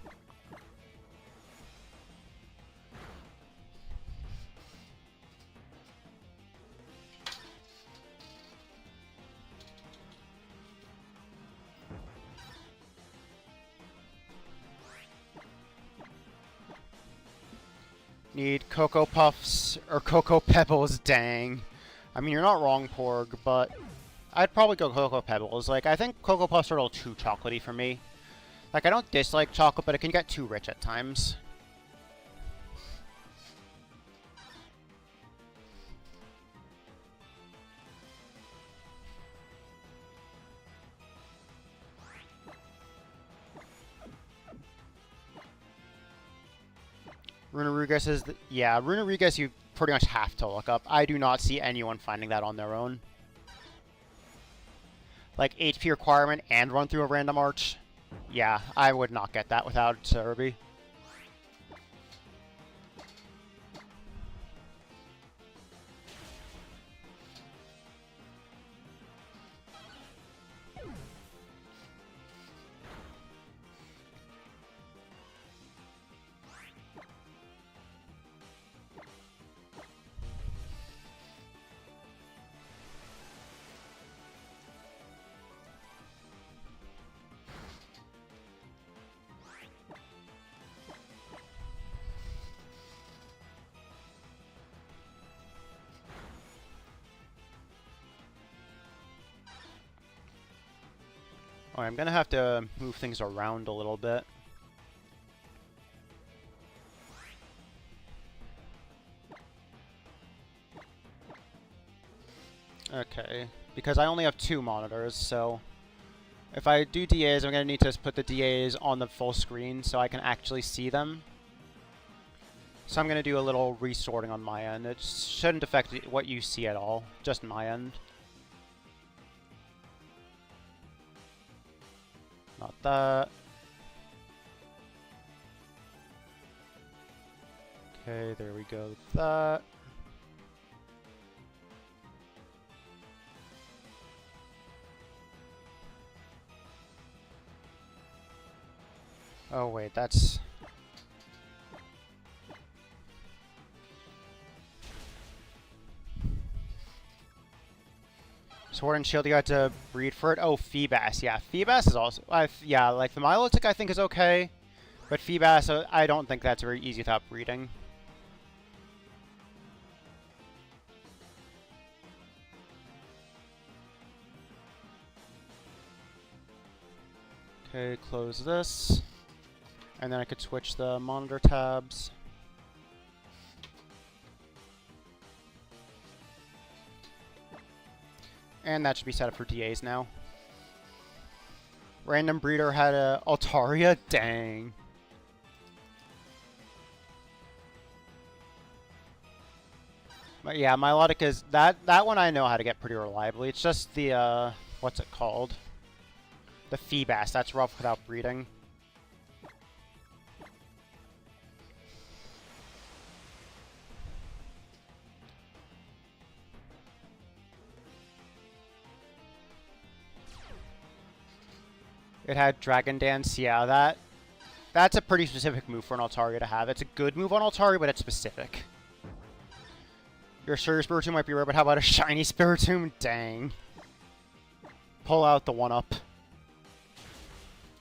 Need Cocoa Puffs or Cocoa Pebbles, dang. I mean, you're not wrong, Porg, but I'd probably go Cocoa Pebbles. Like, I think Cocoa Puffs are a little too chocolatey for me. Like, I don't dislike chocolate, but it can get too rich at times. Runarugas is... yeah, Runarugas you pretty much have to look up. I do not see anyone finding that on their own. Like, HP requirement and run through a random arch? Yeah, I would not get that without Cerebi. Oh, I'm gonna have to move things around a little bit. Okay, because I only have 2 monitors, so if I do DAs, I'm gonna need to put the DAs on the full screen so I can actually see them. So I'm gonna do a little resorting on my end. It shouldn't affect what you see at all, just my end. Not that. Okay, there we go with that. Oh wait, that's... Sword and Shield, you had to breed for it? Oh, Feebas. Yeah, Feebas is also... yeah, like, the Milotic I think is okay. But Feebas, I don't think that's very easy without breeding. Okay, close this. And then I could switch the monitor tabs. And that should be set up for DAs now. Random breeder had a Altaria? Dang. But yeah, Milotic is... That one I know how to get pretty reliably. It's just the, what's it called? The Feebas. That's rough without breeding. It had Dragon Dance. Yeah, that's a pretty specific move for an Altaria to have. It's a good move on Altaria, but it's specific. You're sure your Spiritomb might be rare, but how about a shiny Spiritomb? Dang. Pull out the 1-up.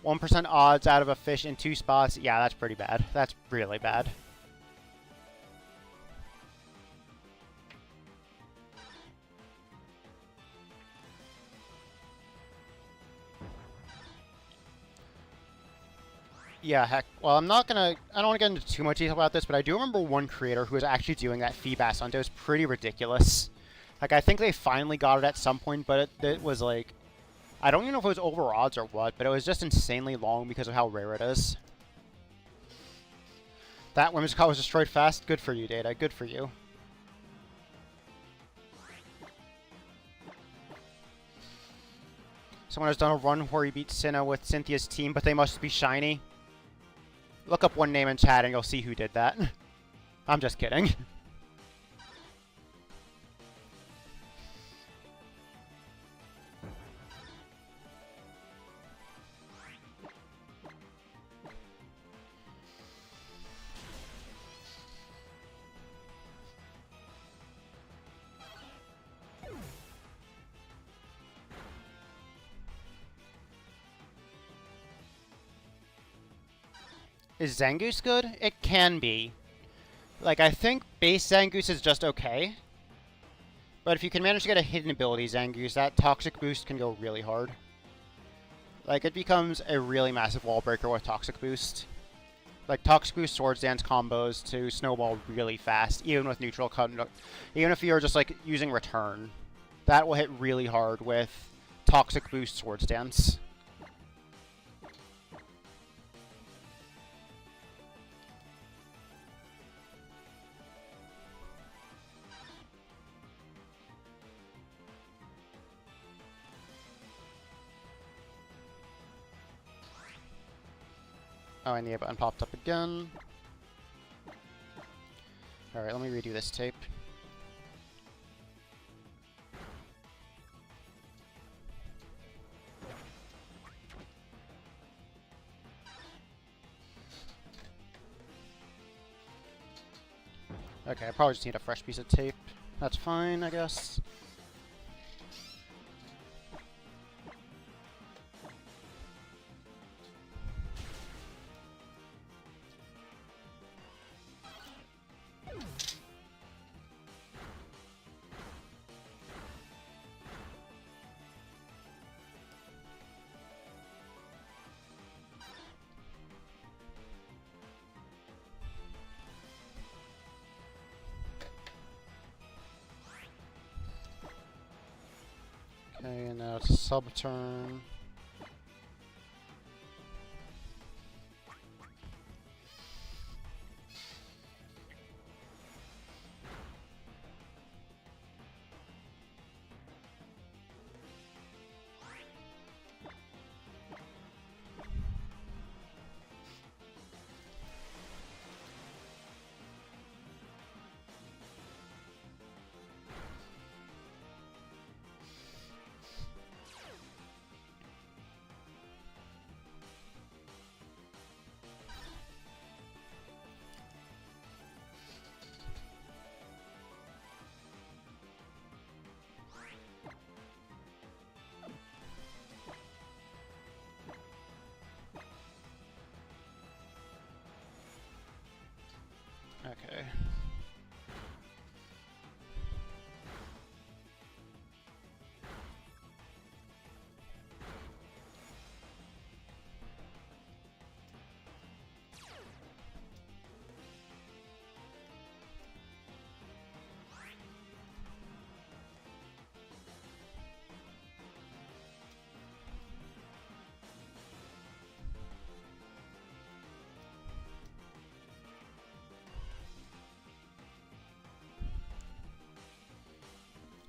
1% odds out of a fish in 2 spots. Yeah, that's pretty bad. That's really bad. Yeah, heck. Well, I don't want to get into too much detail about this, but I do remember one creator who was actually doing that Feebas hunt. It was pretty ridiculous. Like, I think they finally got it at some point, but it was like... I don't even know if it was over odds or what, but it was just insanely long because of how rare it is. That Whimsicott was destroyed fast. Good for you, Data. Good for you. Someone has done a run where he beat Sinnoh with Cynthia's team, but they must be shiny. Look up one name in chat and you'll see who did that. I'm just kidding. Is Zangoose good? It can be. Like, I think base Zangoose is just okay. But if you can manage to get a hidden ability Zangoose, that Toxic Boost can go really hard. Like, it becomes a really massive wall breaker with Toxic Boost. Like, Toxic Boost Swords Dance combos to snowball really fast, even with neutral cut. Even if you're just, like, using Return. That will hit really hard with Toxic Boost Swords Dance. Oh, and the button popped up again. Alright, let me redo this tape. Okay, I probably just need a fresh piece of tape. That's fine, I guess. Okay, and now it's a sub-turn. Okay.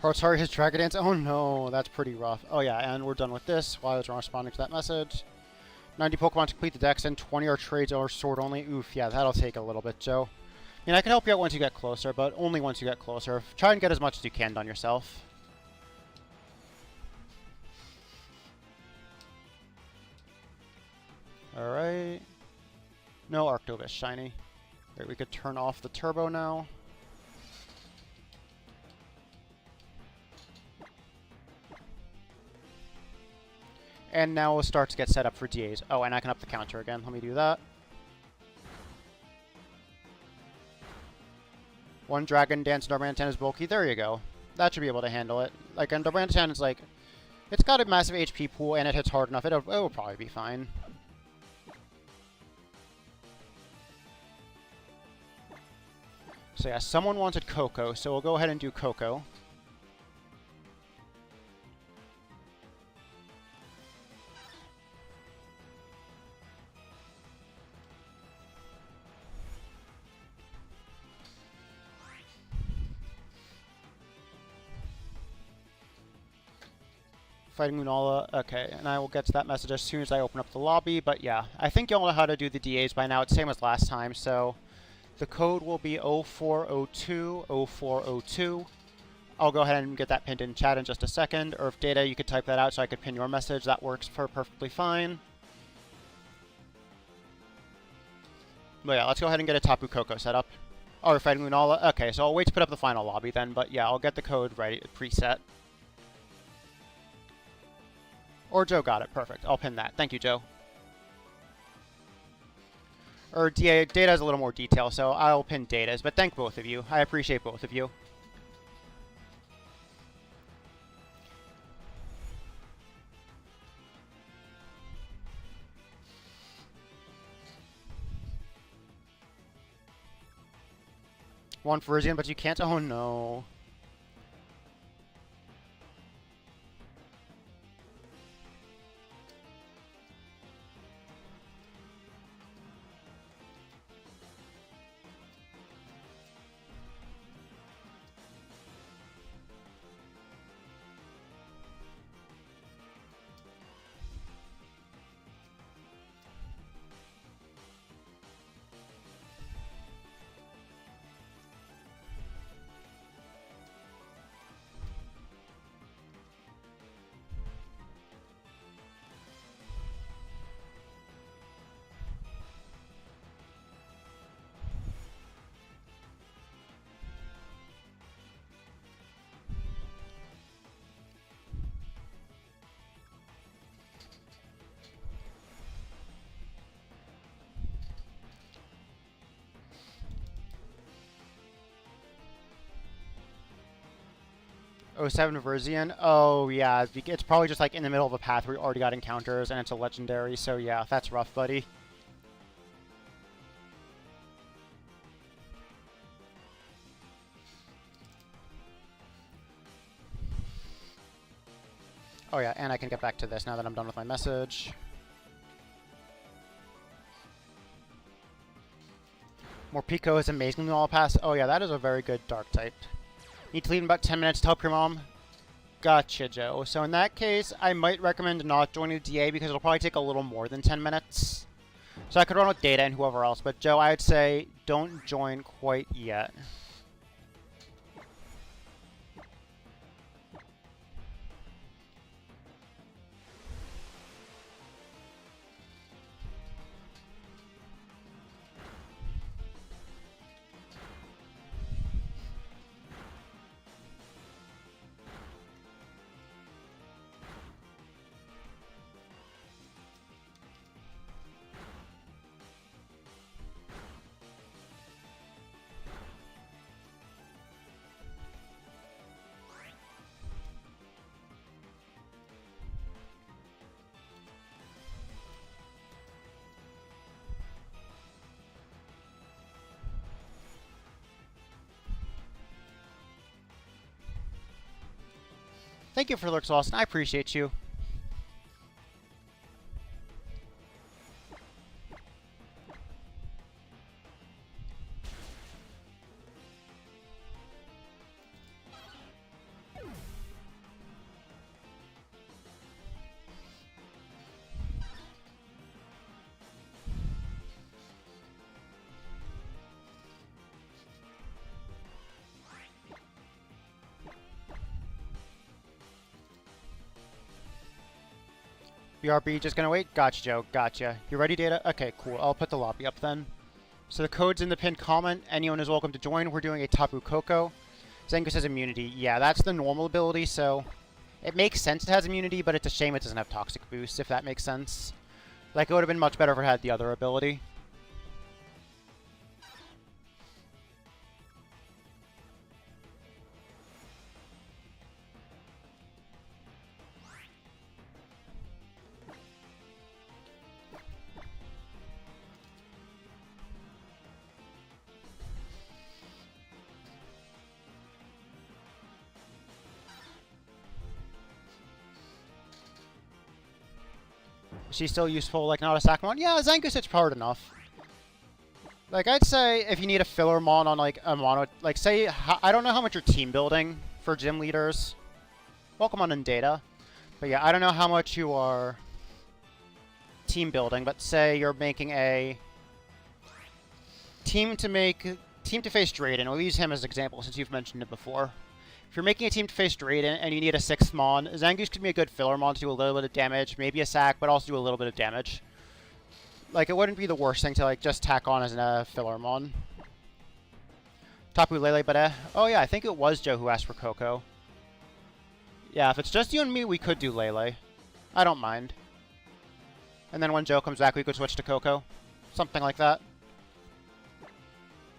Oh, sorry, his Dragon Dance. Oh no, that's pretty rough. Oh yeah, and we're done with this. While I was responding to that message. 90 Pokemon to complete the dex, and 20 are trades or sword only. Oof, yeah, that'll take a little bit, Joe. I mean, I can help you out once you get closer, but only once you get closer. Try and get as much as you can done yourself. Alright. No Arctovish shiny. Right, we could turn off the turbo now. And now we'll start to get set up for DAs. Oh, and I can up the counter again. Let me do that. One Dragon Dance Darmanitan is bulky. There you go. That should be able to handle it. Like, and Darmanitan is like... It's got a massive HP pool, and it hits hard enough. It'll probably be fine. So yeah, someone wanted Coco, so we'll go ahead and do Coco. Fighting Lunala. Okay, and I will get to that message as soon as I open up the lobby. But yeah, I think you'll know how to do the DAs by now. It's the same as last time, so the code will be 0402 0402. I'll go ahead and get that pinned in chat in just a second. Or if Data, you could type that out so I could pin your message. That works perfectly fine. But yeah, let's go ahead and get a Tapu Koko set up. Oh, we're fighting Lunala? Okay, so I'll wait to put up the final lobby then. But yeah, I'll get the code ready, preset. Or Joe got it. Perfect. I'll pin that. Thank you, Joe. Or Data has a little more detail, so I'll pin Data's. But thank both of you. I appreciate both of you. One for Rizian, but you can't. Oh no. Oh, 7 Verzian. Oh, yeah. It's probably just like in the middle of a path where we already got encounters and it's a legendary. So, yeah, that's rough, buddy. Oh, yeah, and I can get back to this now that I'm done with my message. More Pico is amazingly all pass. Oh, yeah, that is a very good dark type. Need to leave in about 10 minutes to help your mom. Gotcha, Joe. So in that case, I might recommend not joining the DA because it'll probably take a little more than 10 minutes. So I could run with Data and whoever else, but Joe, I'd say don't join quite yet. Thank you for the lurks, Austin. I appreciate you. BRB just gonna wait? Gotcha, Joe. Gotcha. You ready, Data? Okay, cool. I'll put the lobby up then. So the code's in the pinned comment. Anyone is welcome to join. We're doing a Tapu Koko. Zangoose has immunity. Yeah, that's the normal ability, so it makes sense it has immunity, but it's a shame it doesn't have Toxic Boost, if that makes sense. Like, it would have been much better if it had the other ability. Is she still useful, like, not a Sackmon? Yeah, Zangoose it's hard enough. Like, I'd say if you need a filler mon on, like, a mono... Like, say... I don't know how much you're team building for gym leaders. Welcome on in Data. But yeah, I don't know how much you are team building, but say you're making a team to face Drayden. We'll use him as an example since you've mentioned it before. If you're making a team to face Drayden and you need a 6th Mon, Zangoose could be a good filler Mon to do a little bit of damage, maybe a sack, but also do a little bit of damage. Like, it wouldn't be the worst thing to, like, just tack on as a filler Mon. Tapu Lele, but oh yeah, I think it was Joe who asked for Coco. Yeah, if it's just you and me, we could do Lele. I don't mind. And then when Joe comes back, we could switch to Coco. Something like that.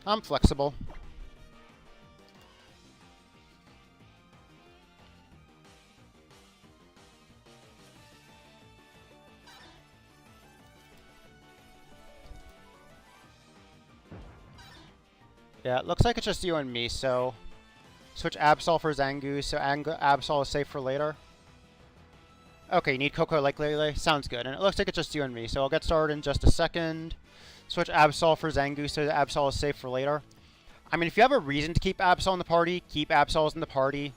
I'm flexible. Yeah, it looks like it's just you and me, so... Switch Absol for Zangoose, so Absol is safe for later. Okay, you need Coco like Lele? Sounds good. And it looks like it's just you and me, so I'll get started in just a second. Switch Absol for Zangoose, so Absol is safe for later. I mean, if you have a reason to keep Absol in the party, keep Absol in the party.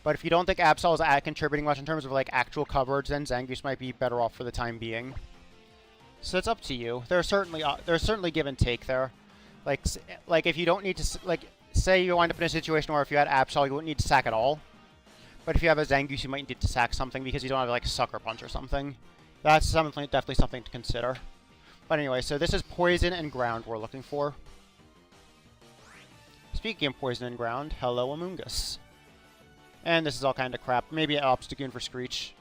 But if you don't think Absol is contributing much in terms of, like, actual coverage, then Zangoose might be better off for the time being. So it's up to you. There's certainly give and take there. Like if you don't need to, like, say you wind up in a situation where if you had Absol, you wouldn't need to sack at all. But if you have a Zangoose, you might need to sack something because you don't have, like, Sucker Punch or something. That's definitely something to consider. But anyway, so this is Poison and Ground we're looking for. Speaking of Poison and Ground, hello Amoongus. And this is all kind of crap. Maybe an Obstagoon for Screech.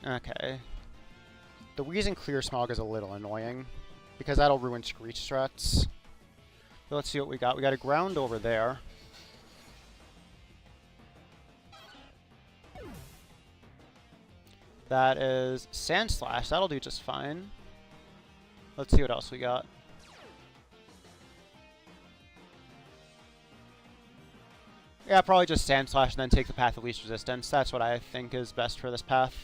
Okay. The Wheezing Clear Smog is a little annoying, because that'll ruin Screech strats. But let's see what we got. We got a Ground over there. That is Sand Slash. That'll do just fine. Let's see what else we got. Yeah, probably just Sand Slash and then take the path of least resistance. That's what I think is best for this path.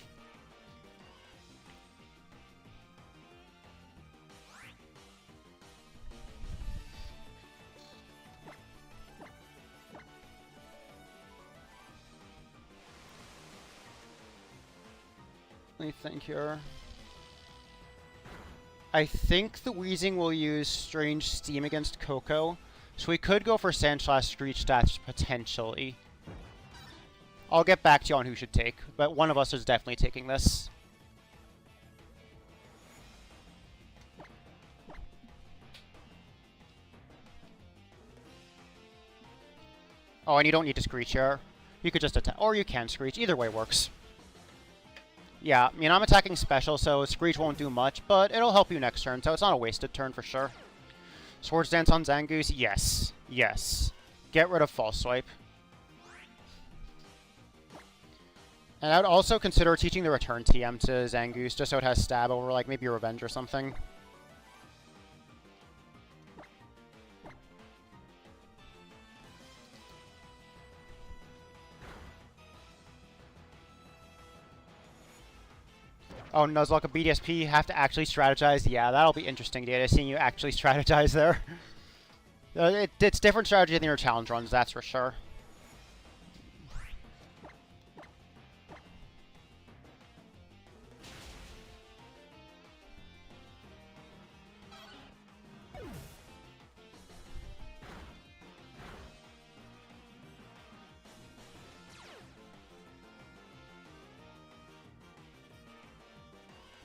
Let me think here. I think the Weezing will use Strange Steam against Coco, so we could go for Sand Slash Screech stats potentially. I'll get back to you on who should take, but one of us is definitely taking this. Oh, and you don't need to Screech here. You could just attack, or you can Screech. Either way works. Yeah, I mean, I'm attacking special, so Screech won't do much, but it'll help you next turn, so it's not a wasted turn for sure. Swords Dance on Zangoose? Yes. Yes. Get rid of False Swipe. And I would also consider teaching the Return TM to Zangoose, just so it has stab over, like, maybe Revenge or something. Oh, Nuzlocke, a BDSP, have to actually strategize? Yeah, that'll be interesting, Data, seeing you actually strategize there. It's different strategy than your challenge runs, that's for sure.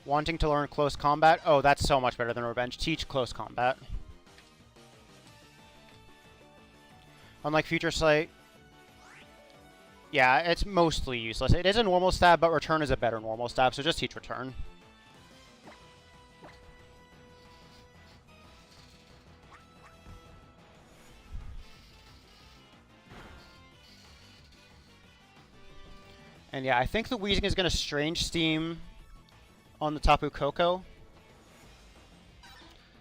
Wanting to learn close combat? Oh, that's so much better than revenge. Teach close combat. Unlike Future Sight, yeah, it's mostly useless. It is a normal stab, but return is a better normal stab, so just teach return. And yeah, I think the Weezing is going to Strange Steam on the Tapu Koko.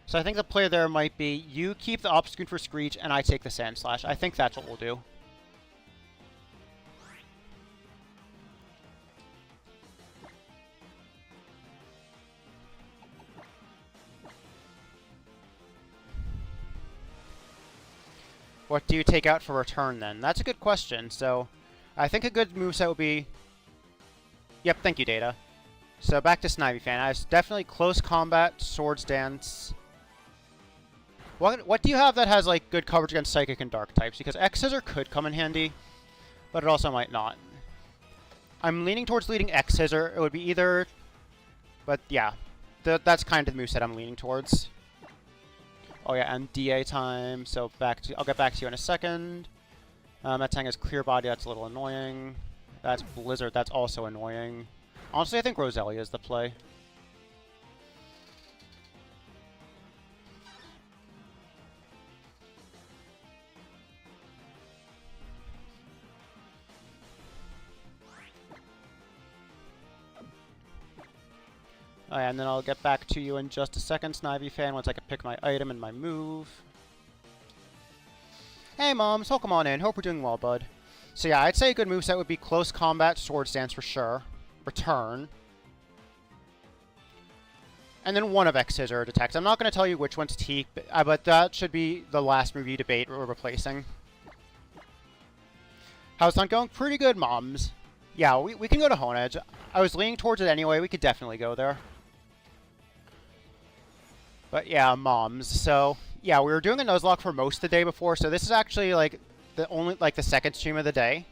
So I think the play there might be, you keep the Obscune for Screech, and I take the Sand Slash. I think that's what we'll do. What do you take out for return, then? That's a good question. So I think a good moveset would be... Yep, thank you, Data. So back to Snivy Fan. I was definitely close combat, Swords Dance. What do you have that has like good coverage against Psychic and Dark types? Because X Scissor could come in handy, but it also might not. I'm leaning towards leading X Scissor. It would be either, but yeah, that's kind of the moveset I'm leaning towards. Oh yeah, and DA time. So I'll get back to you in a second. Metang has Clear Body. That's a little annoying. That's Blizzard. That's also annoying. Honestly, I think Roselia is the play. Oh, yeah, and then I'll get back to you in just a second, Snivy Fan, once I can pick my item and my move. Hey, Moms, welcome on in. Hope we're doing well, bud. So yeah, I'd say a good moveset would be Close Combat, Swords Dance for sure. Return. And then one of X Scissor attacks. I'm not going to tell you which one's Teak, but that should be the last move you debate we're replacing. How's that going? Pretty good, Moms. Yeah, we can go to Honedge. I was leaning towards it anyway. We could definitely go there. But yeah, Moms. So yeah, we were doing a Nuzlocke for most of the day before, so this is actually like the second stream of the day.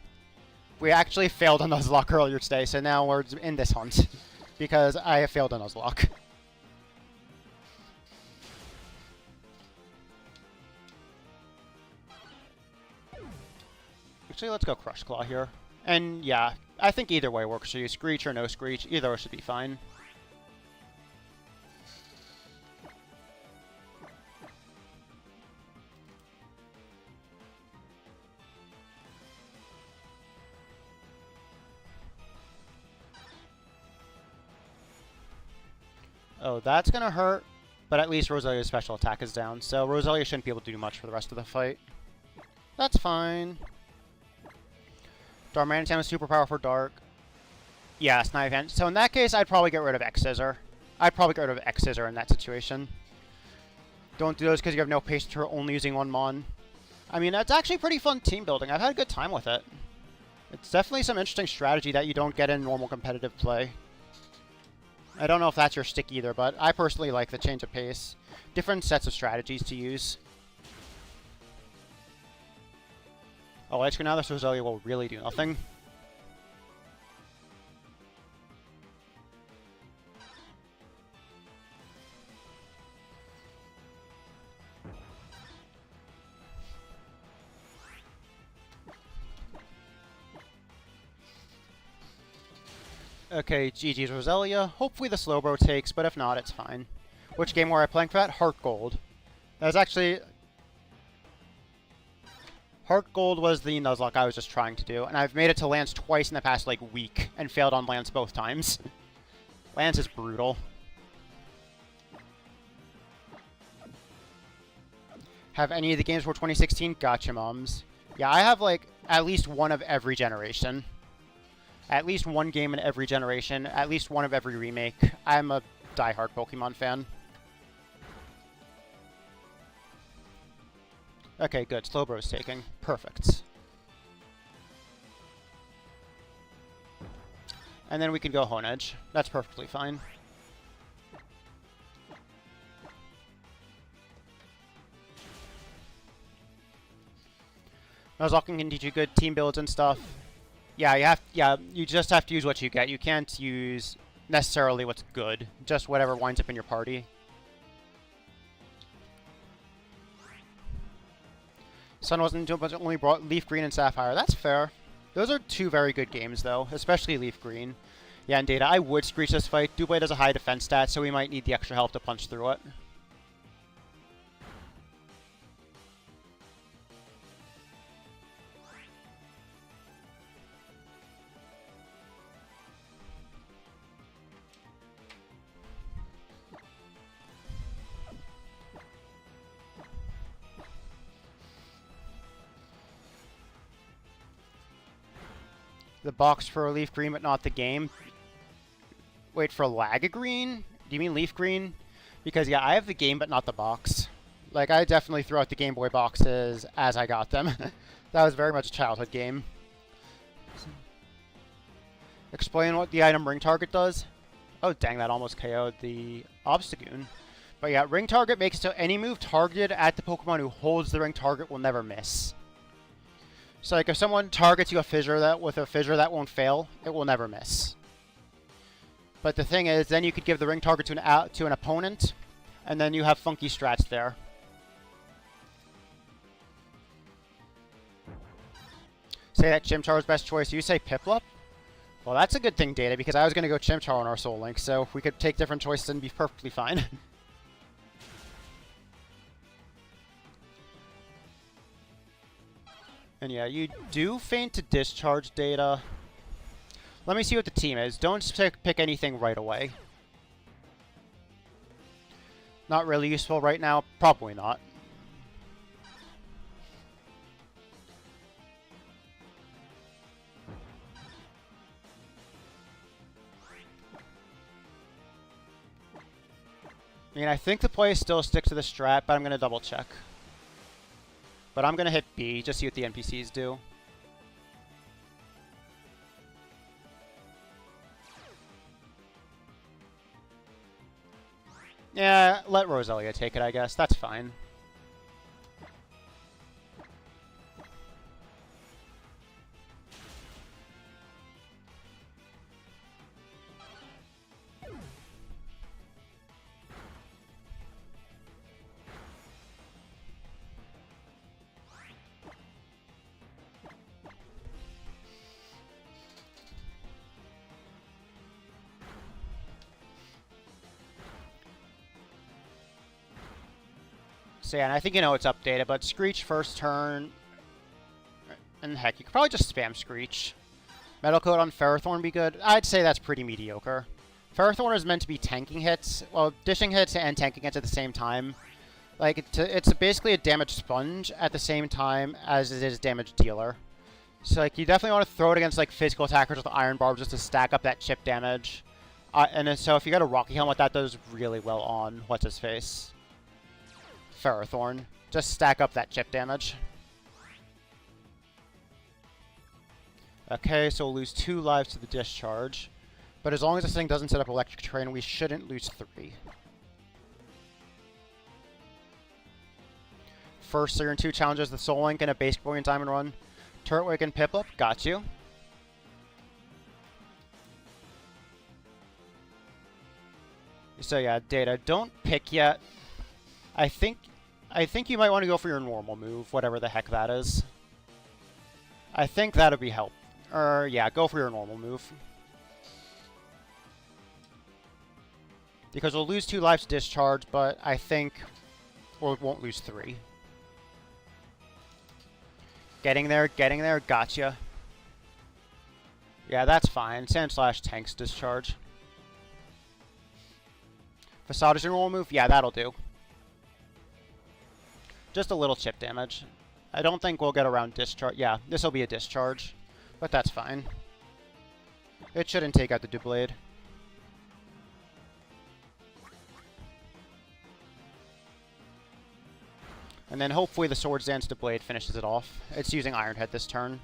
We actually failed a Nuzlocke earlier today, so now we're in this hunt because I have failed a Nuzlocke. Actually, let's go Crush Claw here. And yeah, I think either way works for you. Screech or no Screech, either should be fine. Oh, that's gonna hurt, but at least Roselia's special attack is down, so Roselia shouldn't be able to do much for the rest of the fight. That's fine. Darmanitan is super powerful for Dark. Yeah, Snivy. So in that case, I'd probably get rid of X Scissor. I'd probably get rid of X Scissor in that situation. Don't do those because you have no patience for only using one Mon. I mean, that's actually pretty fun team building. I've had a good time with it. It's definitely some interesting strategy that you don't get in normal competitive play. I don't know if that's your stick either, but I personally like the change of pace. Different sets of strategies to use. Oh, actually now this Roselia will really do nothing. Okay, GG's Roselia. Hopefully the Slowbro takes, but if not, it's fine. Which game were I playing for that? Heart Gold. That was actually... Heart Gold was the Nuzlocke I was just trying to do, and I've made it to Lance twice in the past, like, week, and failed on Lance both times. Lance is brutal. Have any of the games for 2016? Gotcha, Moms. Yeah, I have, like, at least one of every generation. At least one game in every generation, at least one of every remake. I'm a diehard Pokemon fan. Okay, good. Slowbro's taking. Perfect. And then we can go Honedge. That's perfectly fine. Nuzlocke can teach you good team builds and stuff. Yeah, you just have to use what you get. You can't use necessarily what's good. Just whatever winds up in your party. Sun wasn't too much, only brought Leaf Green and Sapphire. That's fair. Those are two very good games, though, especially Leaf Green. Yeah, and Data, I would Screech this fight. Doublade has a high defense stat, so we might need the extra help to punch through it. The box for Leaf Green, but not the game. Wait, for Lag Green? Do you mean Leaf Green? Because, yeah, I have the game, but not the box. Like, I definitely threw out the Game Boy boxes as I got them. That was very much a childhood game. Explain what the item Ring Target does. Oh, dang, that almost KO'd the Obstagoon. But, yeah, Ring Target makes it so any move targeted at the Pokemon who holds the Ring Target will never miss. So, like, if someone targets you with a fissure that won't fail, it will never miss. But the thing is, then you could give the ring target to an opponent, and then you have funky strats there. Say that Chimchar's best choice. You say Piplup? Well, that's a good thing, Data, because I was going to go Chimchar on our Soul Link, so we could take different choices and be perfectly fine. And yeah, you do feign to discharge, Data. Let me see what the team is. Don't pick anything right away. Not really useful right now. Probably not. I mean, I think the play still sticks to the strat, but I'm going to double check. But I'm going to hit B, just see what the NPCs do. Yeah, let Roselia take it, I guess. That's fine. So yeah, and I think you know it's updated, but Screech first turn, and heck, you could probably just spam Screech. Metal Coat on Ferrothorn be good? I'd say that's pretty mediocre. Ferrothorn is meant to be tanking hits, well, dishing hits and tanking hits at the same time. Like, it's basically a damage sponge at the same time as it is damage dealer. So, like, you definitely want to throw it against, like, physical attackers with Iron Barb just to stack up that chip damage. And then, so if you got a Rocky Helmet, that does really well on what's-his-face? Ferrothorn. Just stack up that chip damage. Okay, so we'll lose 2 lives to the discharge. But as long as this thing doesn't set up Electric Terrain, we shouldn't lose 3. First, so you're in 2 challenges, the Soul Link and a Basic Boy and Diamond Run. Turtwig and Piplup, got you. So yeah, Data, don't pick yet. I think you might want to go for your normal move, whatever the heck that is. I think that'll be help. Yeah, go for your normal move. Because we'll lose 2 lives to discharge, but I think we won't lose 3. Getting there, gotcha. Yeah, that's fine. Sandslash tanks discharge. Facade is your normal move? Yeah, that'll do. Just a little chip damage. I don't think we'll get around discharge. Yeah, this will be a discharge, but that's fine. It shouldn't take out the Doublade. And then hopefully the Swords Dance Doublade finishes it off. It's using Iron Head this turn.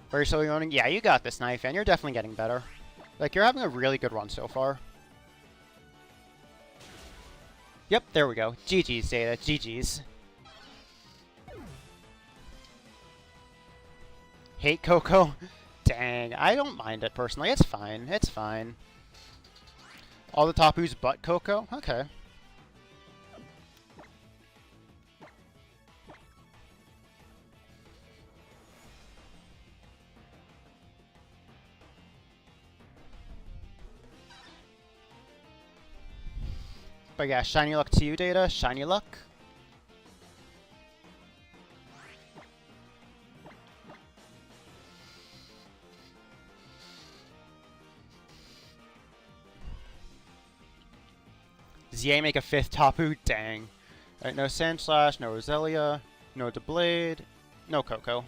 Very slowly running. Yeah, you got this, Knife, and you're definitely getting better. Like, you're having a really good run so far. Yep, there we go. GG's, Data. GG's. Hate Coco? Dang, I don't mind it personally. It's fine. It's fine. All the Tapus but Coco? Okay. But yeah, shiny luck to you, Data. Shiny luck. Does Ye make a 5th Tapu? Dang. Alright, no Sandslash, no Roselia, no Doublade, no Coco.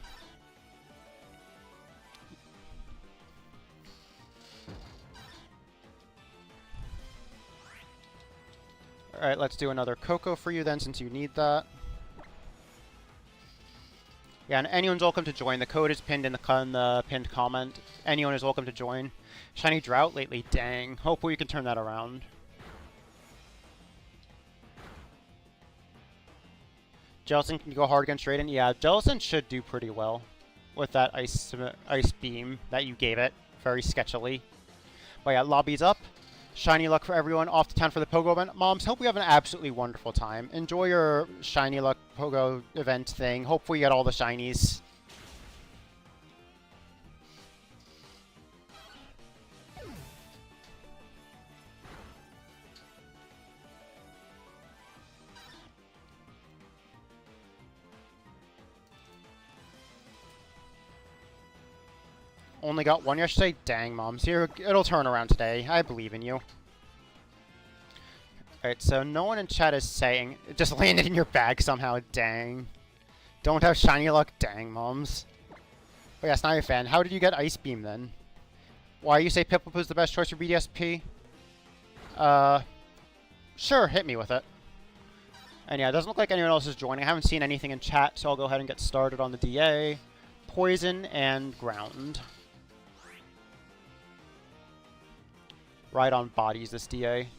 Alright, let's do another Coco for you then, since you need that. Yeah, and anyone's welcome to join. The code is pinned in the pinned comment. Anyone is welcome to join. Shiny Drought lately, dang. Hopefully you can turn that around. Jellicent can go hard against Raiden. Yeah, Jellicent should do pretty well with that ice beam that you gave it very sketchily. But yeah, lobby's up. Shiny luck for everyone. Off to town for the Pogo event. Moms, hope we have an absolutely wonderful time. Enjoy your Shiny Luck Pogo event thing. Hopefully you get all the shinies. Only got one yesterday? Dang, Moms. It'll turn around today. I believe in you. Alright, so no one in chat is saying... It just landed in your bag somehow. Dang. Don't have shiny luck? Dang, Moms. Oh yes, now you're a fan. How did you get Ice Beam, then? Why you say Piplup is the best choice for BDSP? Sure, hit me with it. And yeah, it doesn't look like anyone else is joining. I haven't seen anything in chat, so I'll go ahead and get started on the DA. Poison and Ground. Right on bodies, this DA.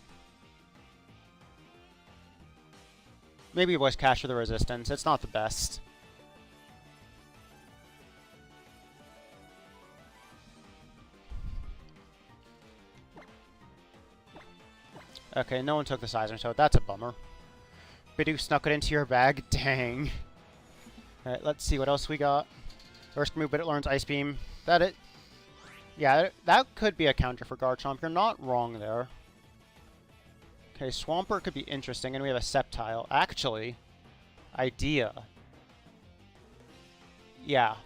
Maybe Voice Cash for the resistance. It's not the best. Okay, no one took the Sizer, so that's a bummer. Bidoof snuck it into your bag. Dang. Alright, let's see what else we got. First move, but it learns Ice Beam. That it. Yeah, that could be a counter for Garchomp. You're not wrong there. Okay, Swampert could be interesting, and we have a Sceptile. Actually, idea. Yeah.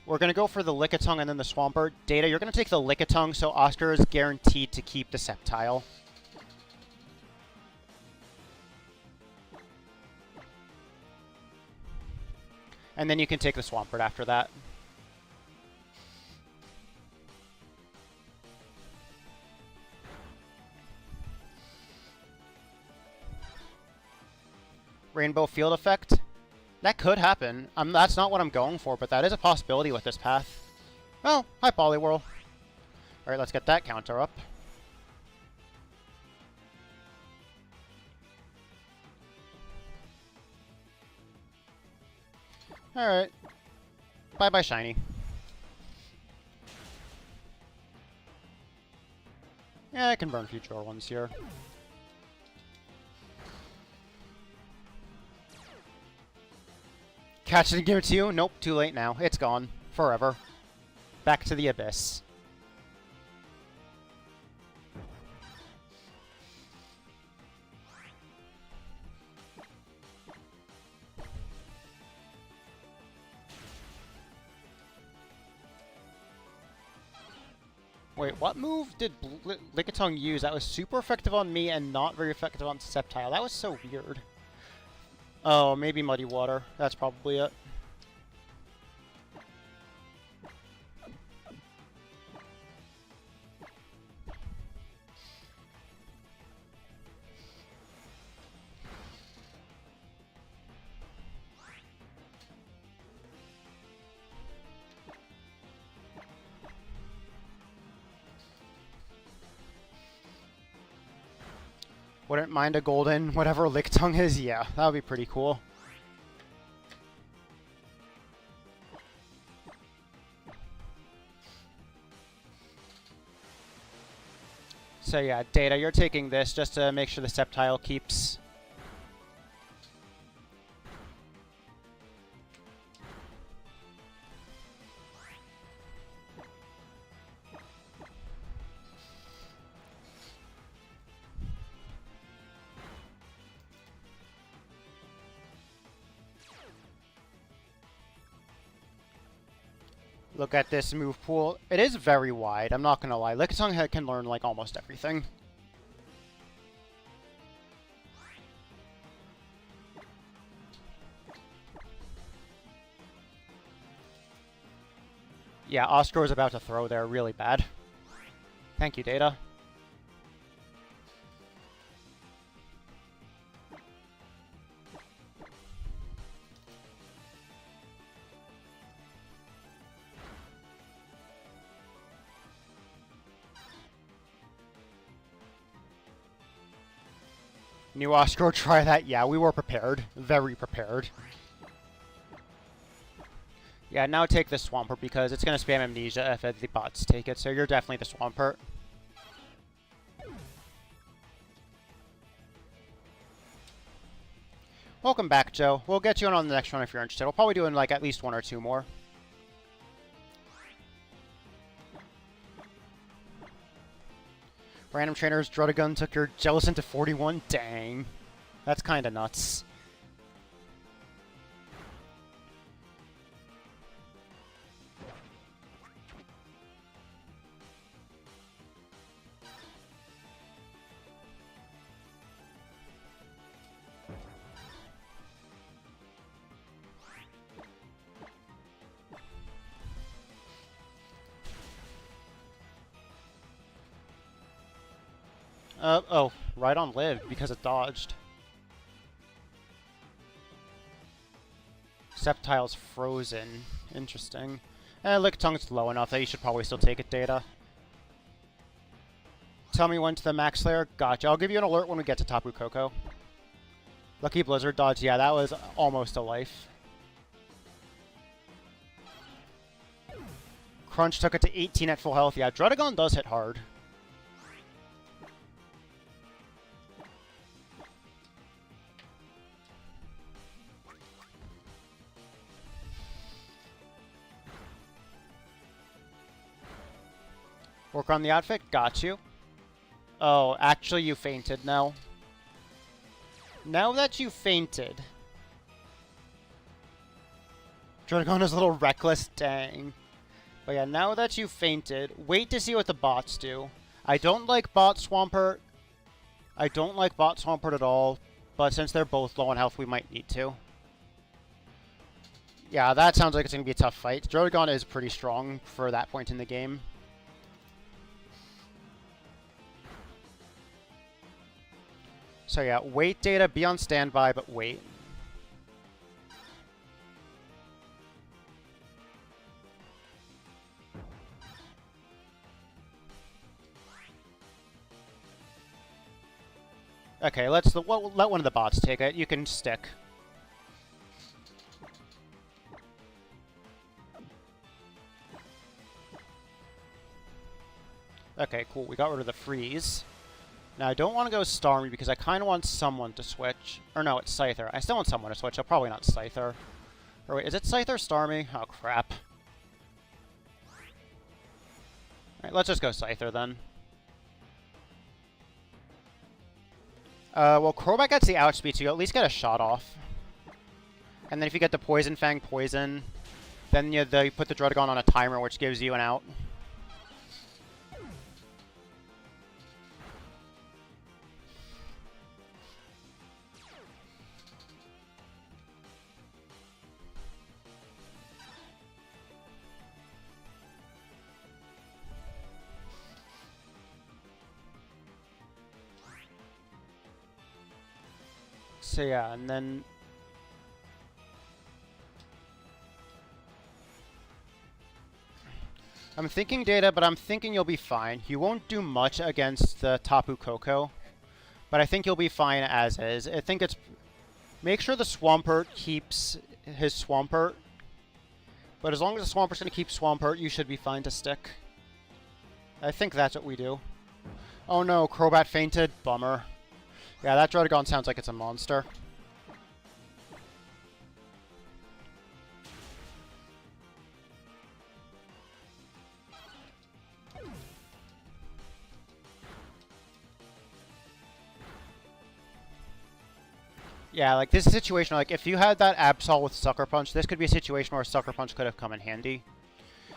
We're going to go for the Lickitung and then the Swampert. Data, you're going to take the Lickitung, so Oscar is guaranteed to keep the Sceptile. And then you can take the Swampert after that. Rainbow Field Effect? That could happen. That's not what I'm going for, but that is a possibility with this path. Oh, hi Poliwhirl. Alright, let's get that counter up. Alright. Bye-bye, Shiny. Yeah, I can burn future ones here. Catch it and give it to you? Nope, too late now. It's gone. Forever. Back to the abyss. Wait, what move did Lickitung use that was super effective on me and not very effective on Sceptile? That was so weird. Oh, maybe Muddy Water. That's probably it. Wouldn't mind a golden whatever Lickitung is. Yeah, that would be pretty cool. So yeah, Data, you're taking this just to make sure the Sceptile keeps. Look at this move pool. It is very wide, I'm not gonna lie. Lickitung can learn like almost everything. Yeah, Oscar is about to throw there really bad. Thank you, Data. New Oscar, try that. Yeah, we were prepared. Very prepared. Yeah, now take the Swampert because it's going to spam Amnesia if the bots take it, so you're definitely the Swampert. Welcome back, Joe. We'll get you on the next one if you're interested. We'll probably do in like at least 1 or 2 more. Random Trainers, Drudagun took your Jellicent to 41. Dang. That's kind of nuts. Oh, right on lived because it dodged. Sceptile's frozen. Interesting. Licktung's low enough that you should probably still take it, Data. Tell me when to the Max Slayer. Gotcha. I'll give you an alert when we get to Tapu Koko. Lucky Blizzard dodge. Yeah, that was almost a life. Crunch took it to 18 at full health. Yeah, Drudagon does hit hard. Work on the outfit? Got you. Oh, actually you fainted now. Now that you fainted. Drudagon is a little reckless, dang. But yeah, now that you fainted, wait to see what the bots do. I don't like Bot Swampert. I don't like Bot Swampert at all, but since they're both low on health, we might need to. Yeah, that sounds like it's going to be a tough fight. Drudagon is pretty strong for that point in the game. So yeah, wait, Data, be on standby, but wait. Okay, let one of the bots take it. You can stick. Okay, cool. We got rid of the freeze. Now, I don't want to go Starmie because I kind of want someone to switch. Or no, it's Scyther. I still want someone to switch. I'll probably not Scyther. Or wait, is it Scyther or Starmie? Oh, crap. Alright, let's just go Scyther then. Well, Crobat gets the outspeed, so you at least get a shot off. And then if you get the Poison Fang poison, then you put the Drudagon on a timer, which gives you an out. So yeah, and then... I'm thinking Data, but I'm thinking you'll be fine. You won't do much against the Tapu Koko, But I think you'll be fine as is. I think it's... Make sure the Swampert keeps his Swampert. But as long as the Swampert's going to keep Swampert, you should be fine to stick. I think that's what we do. Oh no, Crobat fainted. Bummer. Yeah, that Druddigon sounds like it's a monster. Yeah, like this situation, like if you had that Absol with Sucker Punch, this could be a situation where Sucker Punch could have come in handy.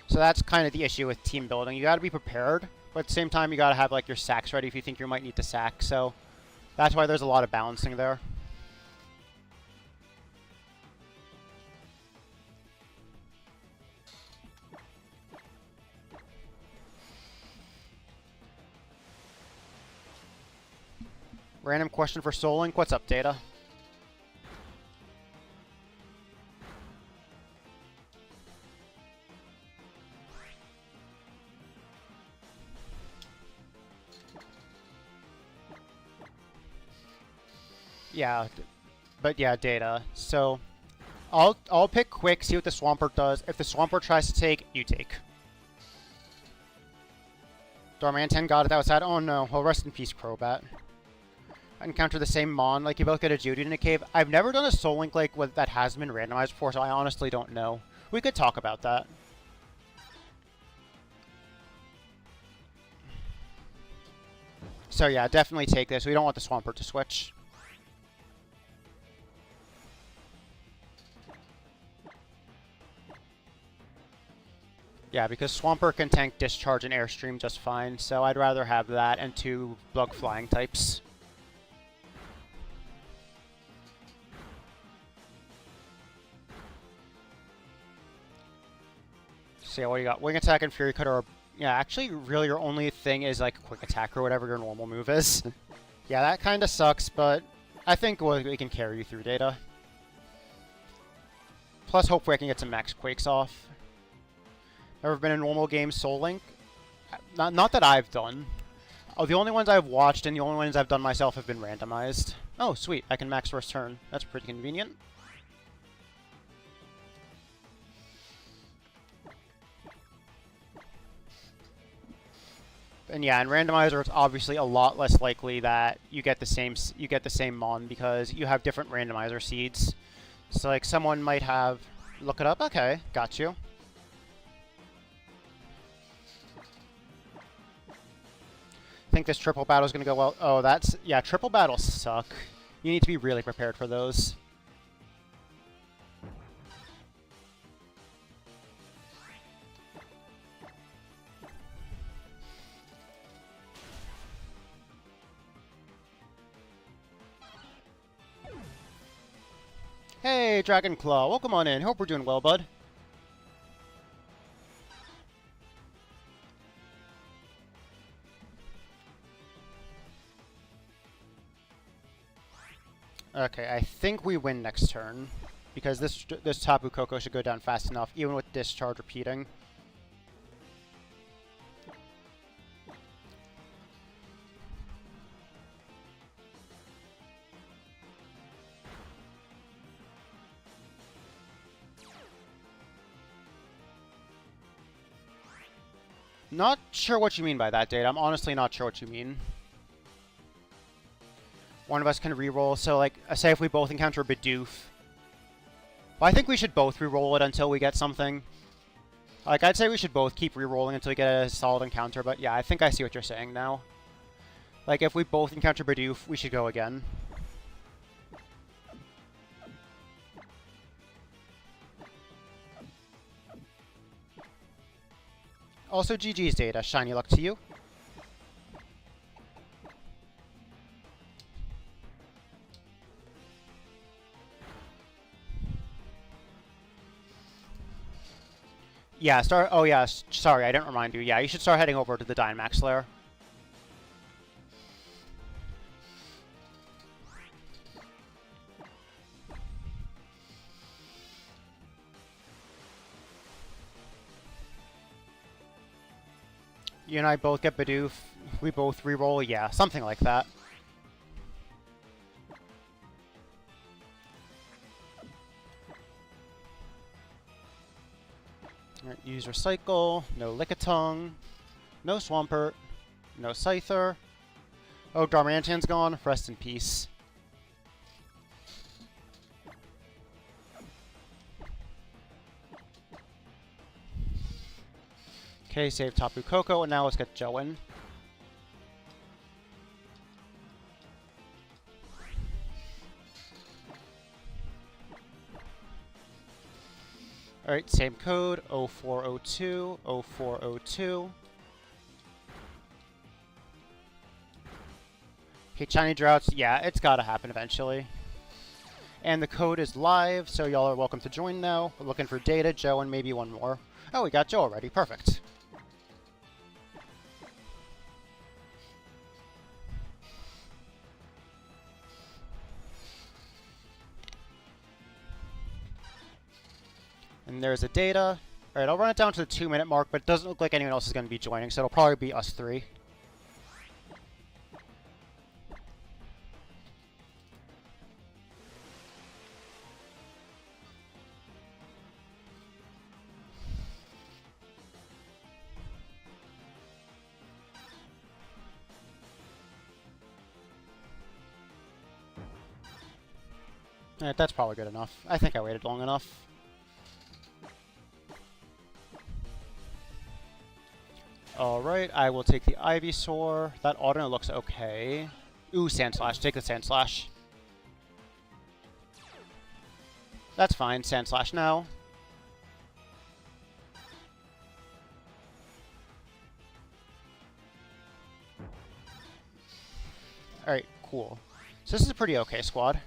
So that's kind of the issue with team building. You got to be prepared, but at the same time, you got to have like your sacks ready if you think you might need to sack. So that's why there's a lot of balancing there. Random question for Soul Link. What's up, Data? Yeah, but yeah, Data. So I'll pick quick, see what the Swampert does. If the Swampert tries to take, you take. Darmanitan got it outside. Oh no. Well, rest in peace, Crobat. I encounter the same Mon. Like, you both get a Judy in a cave. I've never done a Soul Link like that has been randomized before, so I honestly don't know. We could talk about that. So yeah, definitely take this. We don't want the Swampert to switch. Yeah, because Swampert can tank Discharge and Airstream just fine, so I'd rather have that and 2 Bug Flying types. So yeah, what do you got? Wing Attack and Fury Cutter are... Yeah, actually, really your only thing is like Quick Attack or whatever your normal move is. Yeah, that kind of sucks, but I think we can carry you through, Data. Plus, hopefully I can get some Max Quakes off. Ever been a normal game Soul Link? Not that I've done. Oh, the only ones I've watched and the only ones I've done myself have been randomized. Oh, sweet. I can max first turn. That's pretty convenient. And yeah, in randomizer, it's obviously a lot less likely that you get the same Mon because you have different randomizer seeds. So like someone might have... Look it up? Okay, got you. I think this triple battle is going to go well. Oh, that's... Yeah, triple battles suck. You need to be really prepared for those. Hey, Dragonclaw. Welcome on in. Hope we're doing well, bud. Okay, I think we win next turn. Because this Tapu Koko should go down fast enough, even with Discharge repeating. Not sure what you mean by that, Date. I'm honestly not sure what you mean. One of us can reroll, so like, say if we both encounter a Bidoof. Well, I think we should both reroll it until we get something. Like, I'd say we should both keep rerolling until we get a solid encounter, but yeah, I think I see what you're saying now. Like, if we both encounter Bidoof, we should go again. Also, GG's, Data. Shiny luck to you. Yeah, start... Oh, yeah, sorry, I didn't remind you. Yeah, you should start heading over to the Dynamax Lair. You and I both get Bidoof. We both reroll. Yeah, something like that. Alright, use Recycle, no Lickitung, no Swampert, no Scyther. Oh, Darmanitan's gone. Rest in peace. Okay, save Tapu Koko, and now let's get Joe in. Alright, same code, 0402, 0402. Okay, Shiny Droughts, yeah, it's gotta happen eventually. And the code is live, so y'all are welcome to join now. We're looking for Data, Joe, and maybe one more. Oh, we got Joe already, perfect. And there's a Data. Alright, I'll run it down to the 2-minute mark, but it doesn't look like anyone else is going to be joining, so it'll probably be us three. Alright, that's probably good enough. I think I waited long enough. Alright, I will take the Ivysaur. That Audino looks okay. Ooh, Sandslash. Take the Sandslash. That's fine. Sandslash now. Alright, cool. So this is a pretty okay squad.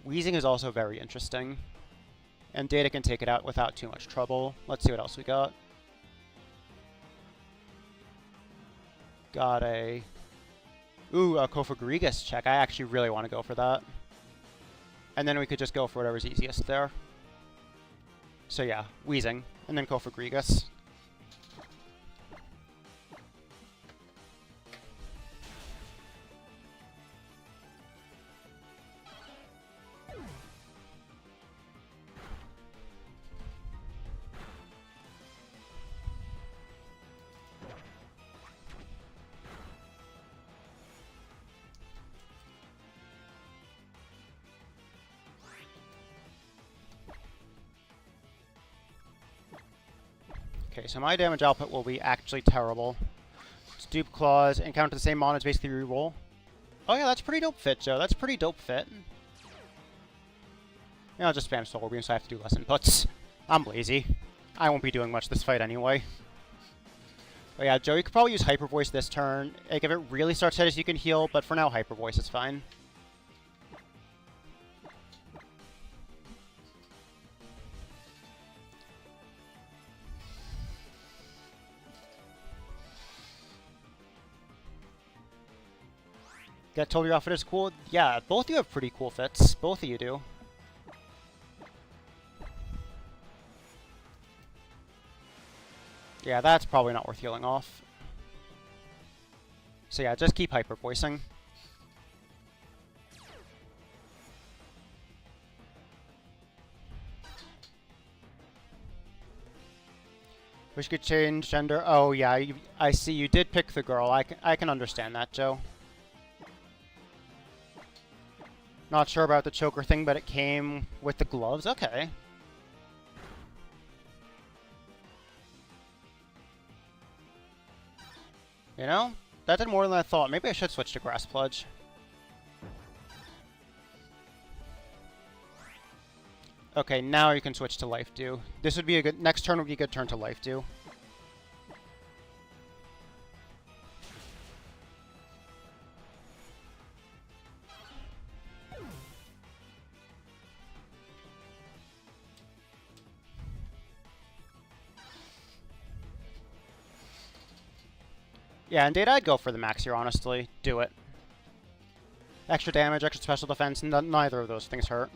Weezing is also very interesting. And Data can take it out without too much trouble. Let's see what else we got. Got a... Ooh, a Kofagrigus check. I actually really want to go for that. And then we could just go for whatever's easiest there. So yeah, Weezing. And then Kofagrigus. Okay, so my damage output will be actually terrible. Stoop Claws, encounter the same mon as basically reroll. Oh yeah, that's pretty dope fit, Joe. That's pretty dope fit. Yeah, I'll just spam Solar Beam so I have to do less inputs. I'm lazy. I won't be doing much this fight anyway. But yeah, Joe, you could probably use Hyper Voice this turn. Like, if it really starts hitting, you can heal, but for now, Hyper Voice is fine. Got told your outfit is cool? Yeah, both of you have pretty cool fits. Both of you do. Yeah, that's probably not worth healing off. So yeah, just keep hyper voicing. Wish you could change gender. Oh yeah, I see you did pick the girl. I can understand that, Joe. Not sure about the choker thing, but it came with the gloves. Okay. You know, that did more than I thought. Maybe I should switch to Grass Plunge. Okay, now you can switch to Life Dew. This would be a good... Next turn would be a good turn to Life Dew. Yeah, and Data, I'd go for the max here, honestly. Do it. Extra damage, extra special defense, neither of those things hurt.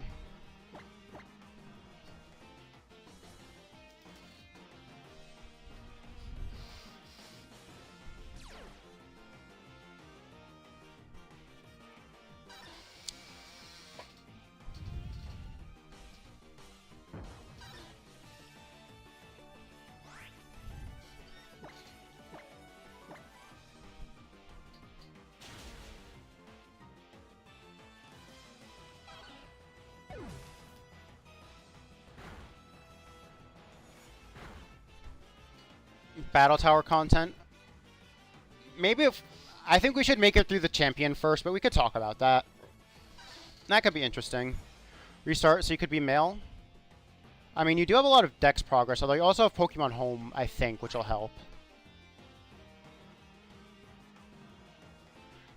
Battle Tower content. Maybe if... I think we should make it through the champion first, but we could talk about that. That could be interesting. Restart so you could be male. I mean, you do have a lot of Dex progress, although you also have Pokemon Home, I think, which will help.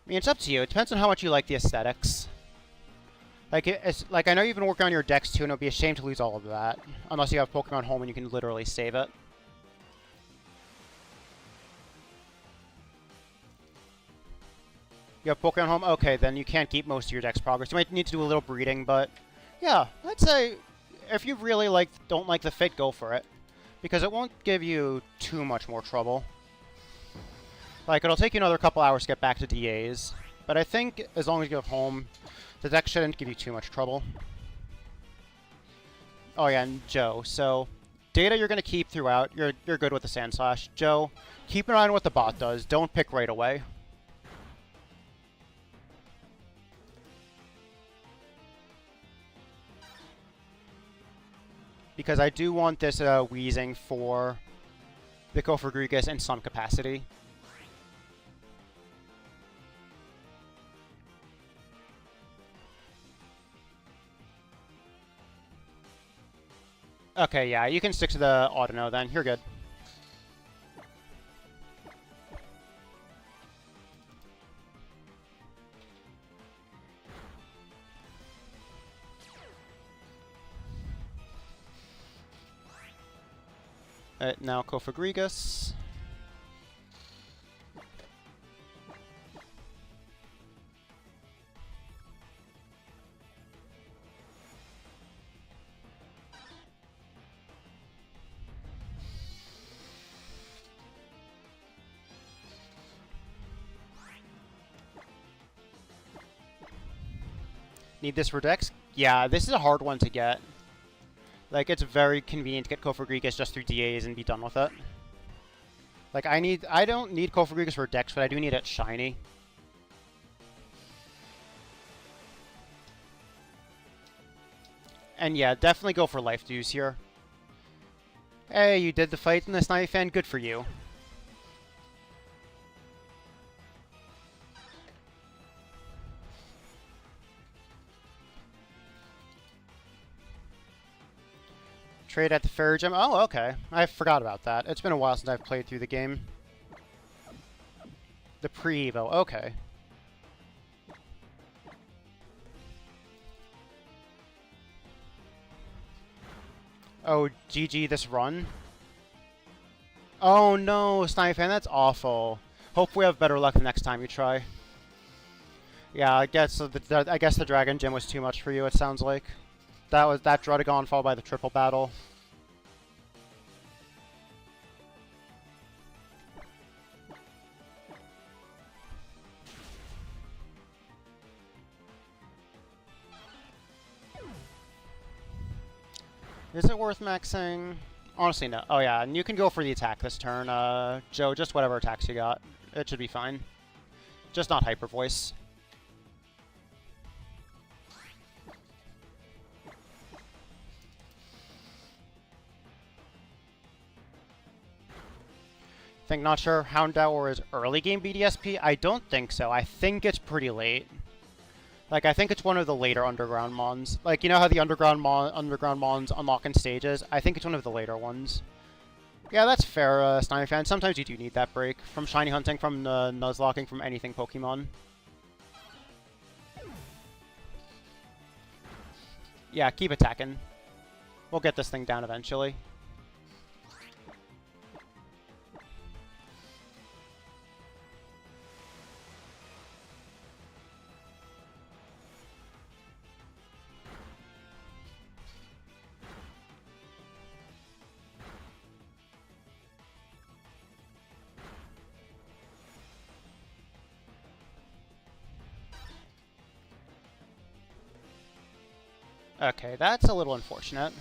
I mean, it's up to you. It depends on how much you like the aesthetics. Like, I know you've been working on your Dex too, and it would be a shame to lose all of that. Unless you have Pokemon Home and you can literally save it. You have Pokemon Home? Okay, then you can't keep most of your Dex progress. You might need to do a little breeding, but... yeah, I'd say if you really don't like the fit, go for it. Because it won't give you too much more trouble. Like, it'll take you another couple hours to get back to DAs. But I think as long as you have Home, the Dex shouldn't give you too much trouble. Oh yeah, and Joe. So, data you're going to keep throughout. You're good with the Sand Slash. Joe, keep an eye on what the bot does. Don't pick right away. Because I do want this Wheezing for the Kofagrigus in some capacity. Okay, yeah, you can stick to the Audino then. You're good. Now Kofagrigus. Need this for Dex? Yeah, this is a hard one to get. Like, it's very convenient to get Kofagrigus just through DAs and be done with it. Like, I don't need Kofagrigus for Dex, but I do need it shiny. And yeah, definitely go for life dues here. Hey, you did the fight in this Knife Fan, good for you. Trade at the Fairy Gym. Oh, okay. I forgot about that. It's been a while since I've played through the game. The pre-Evo. Okay. Oh, GG this run. Oh no, Snipefan, that's awful. Hope we have better luck the next time you try. Yeah, I guess the Dragon Gym was too much for you, it sounds like. That was that Druddigon followed by the triple battle. Is it worth maxing? Honestly, no. Oh yeah, and you can go for the attack this turn. Joe, just whatever attacks you got. It should be fine. Just not Hyper Voice. Not sure Houndour is early game BDSP? I don't think so. I think it's pretty late. Like, I think it's one of the later Underground Mons. Like, you know how the Underground Mons unlock in stages? I think it's one of the later ones. Yeah, that's fair, Snipefan. Sometimes you do need that break from shiny hunting, from Nuzlocking, from anything Pokemon. Yeah, keep attacking. We'll get this thing down eventually. Okay, that's a little unfortunate.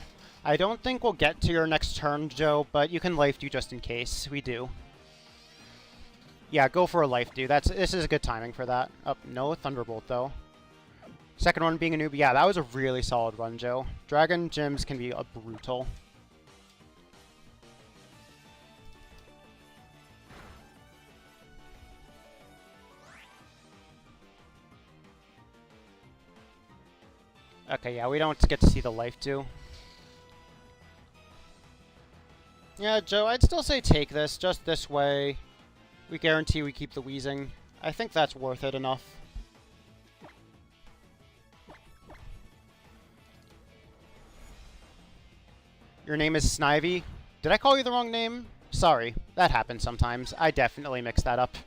I don't think we'll get to your next turn, Joe, but you can life dew just in case. We do. Yeah, go for a life dew. This is a good timing for that. Oh, no Thunderbolt, though. Second one being a noob. Yeah, that was a really solid run, Joe. Dragon Gyms can be brutal. Okay, yeah, we don't get to see the life too. Yeah, Joe, I'd still say take this. Just this way, we guarantee we keep the wheezing. I think that's worth it enough. Your name is Snivy? Did I call you the wrong name? Sorry, that happens sometimes. I definitely mixed that up.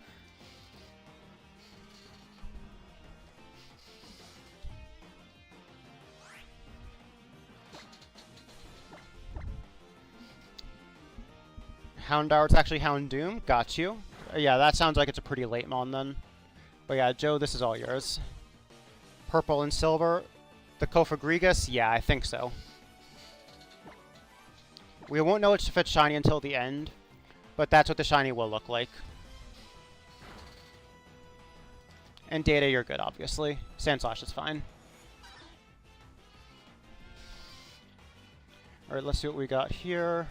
Houndour, it's actually Houndoom. Got you. Yeah, that sounds like it's a pretty late mon then. But yeah, Joe, this is all yours. Purple and silver. The Kofagrigus? Yeah, I think so. We won't know if it's shiny until the end, but that's what the shiny will look like. And Data, you're good, obviously. Sandslash is fine. Alright, let's see what we got here.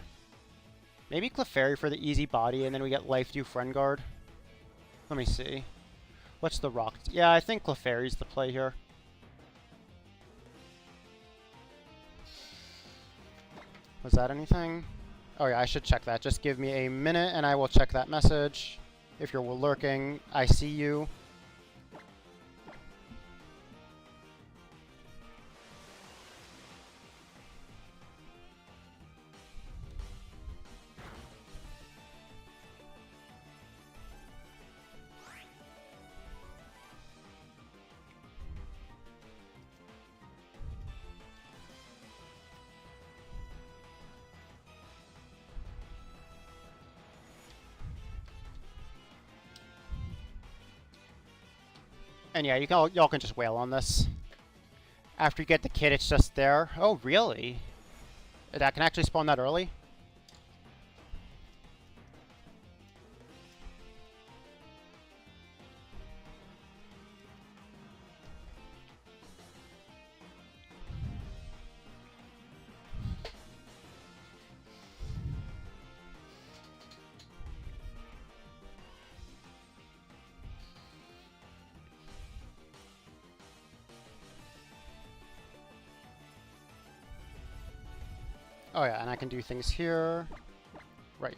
Maybe Clefairy for the easy body, and then we get Life Dew Friend Guard. Let me see. What's the rock? Yeah, I think Clefairy's the play here. Was that anything? Oh yeah, I should check that. Just give me a minute and I will check that message. If you're lurking, I see you. And yeah, y'all can just wail on this. After you get the kit, it's just there. Oh, really? That can actually spawn that early? Oh yeah, and I can do things here. Right.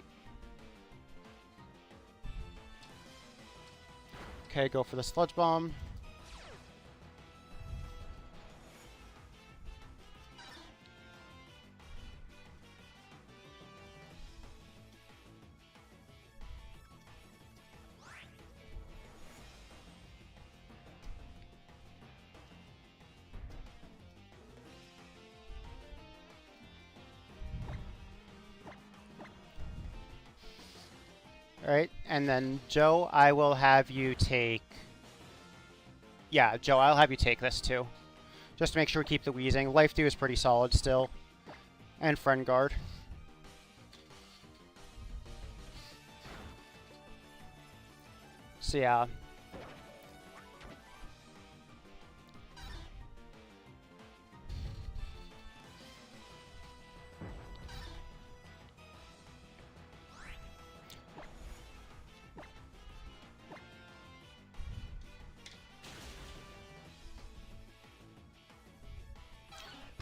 Okay, go for the Sludge Bomb. Alright, and then Joe, I will have you take... Yeah, Joe, I'll have you take this too. Just to make sure we keep the wheezing. Life Dew is pretty solid still. And Friend Guard. So yeah.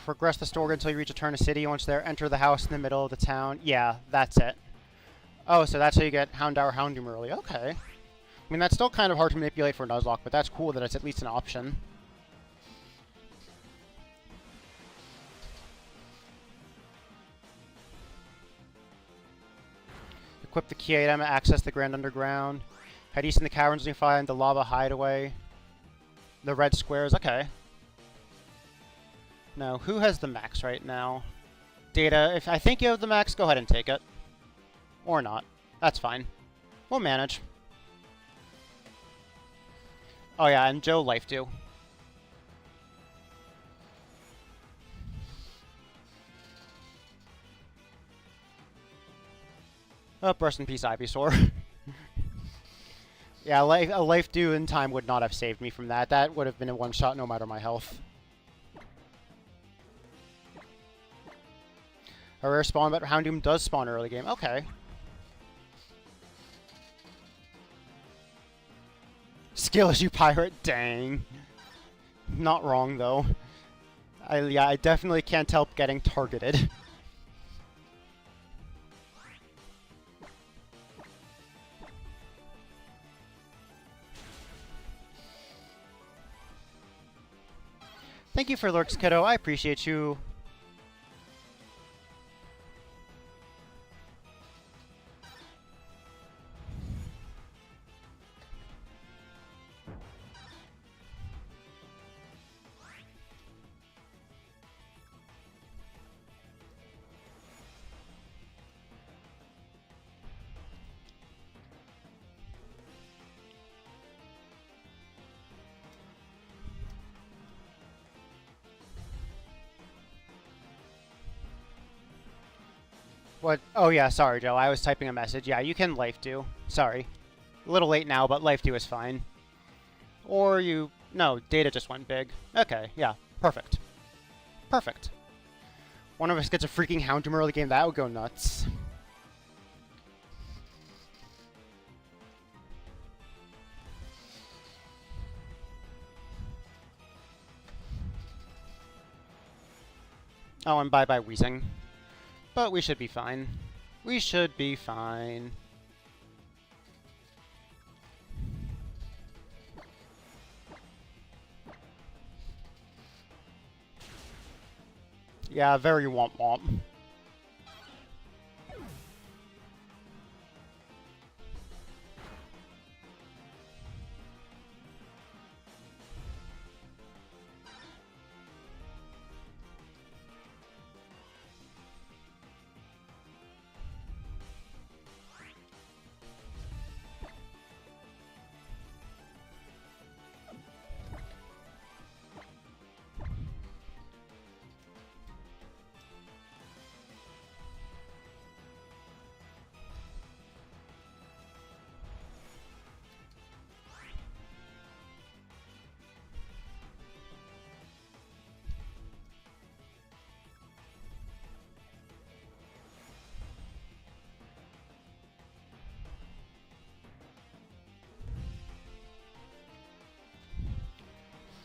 Progress the story until you reach a turn of city. Once there, enter the house in the middle of the town. Yeah, that's it. Oh, so that's how you get Houndour Houndoom early. Okay. I mean, that's still kind of hard to manipulate for Nuzlocke, but that's cool that it's at least an option. Equip the key item, access the Grand Underground. Head east in the caverns and you find the lava hideaway. The red squares, okay. Now, who has the max right now? Data, if I think you have the max, go ahead and take it. Or not. That's fine. We'll manage. Oh yeah, and Joe Life Dew. Oh, rest in peace, Ivysaur. Yeah, a Life Dew in time would not have saved me from that. That would have been a one-shot no matter my health. A rare spawn, but Houndoom does spawn early game. Okay. Skill as you pirate. Dang. Not wrong, though. Yeah, I definitely can't help getting targeted. Thank you for lurks, Kiddo. I appreciate you. What? Oh yeah, sorry, Joe. I was typing a message. Yeah, you can life do. Sorry. A little late now, but life do is fine. Or you... No, data just went big. Okay, yeah. Perfect. Perfect. One of us gets a freaking Houndoom early game. That would go nuts. Oh, and bye-bye Weezing. But we should be fine. We should be fine. Yeah, very womp womp.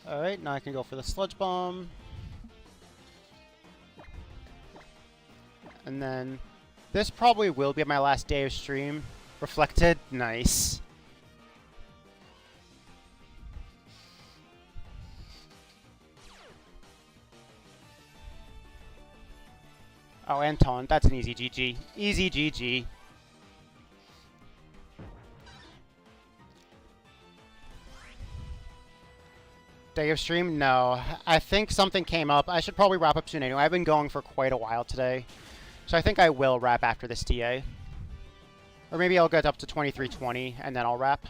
Alright, now I can go for the Sludge Bomb. And then, this probably will be my last day of stream. Reflected, nice. Oh, Anton, that's an easy GG. Easy GG. Day of stream? No. I think something came up. I should probably wrap up soon anyway. I've been going for quite a while today. So I think I will wrap after this TA. Or maybe I'll get up to 23:20 and then I'll wrap.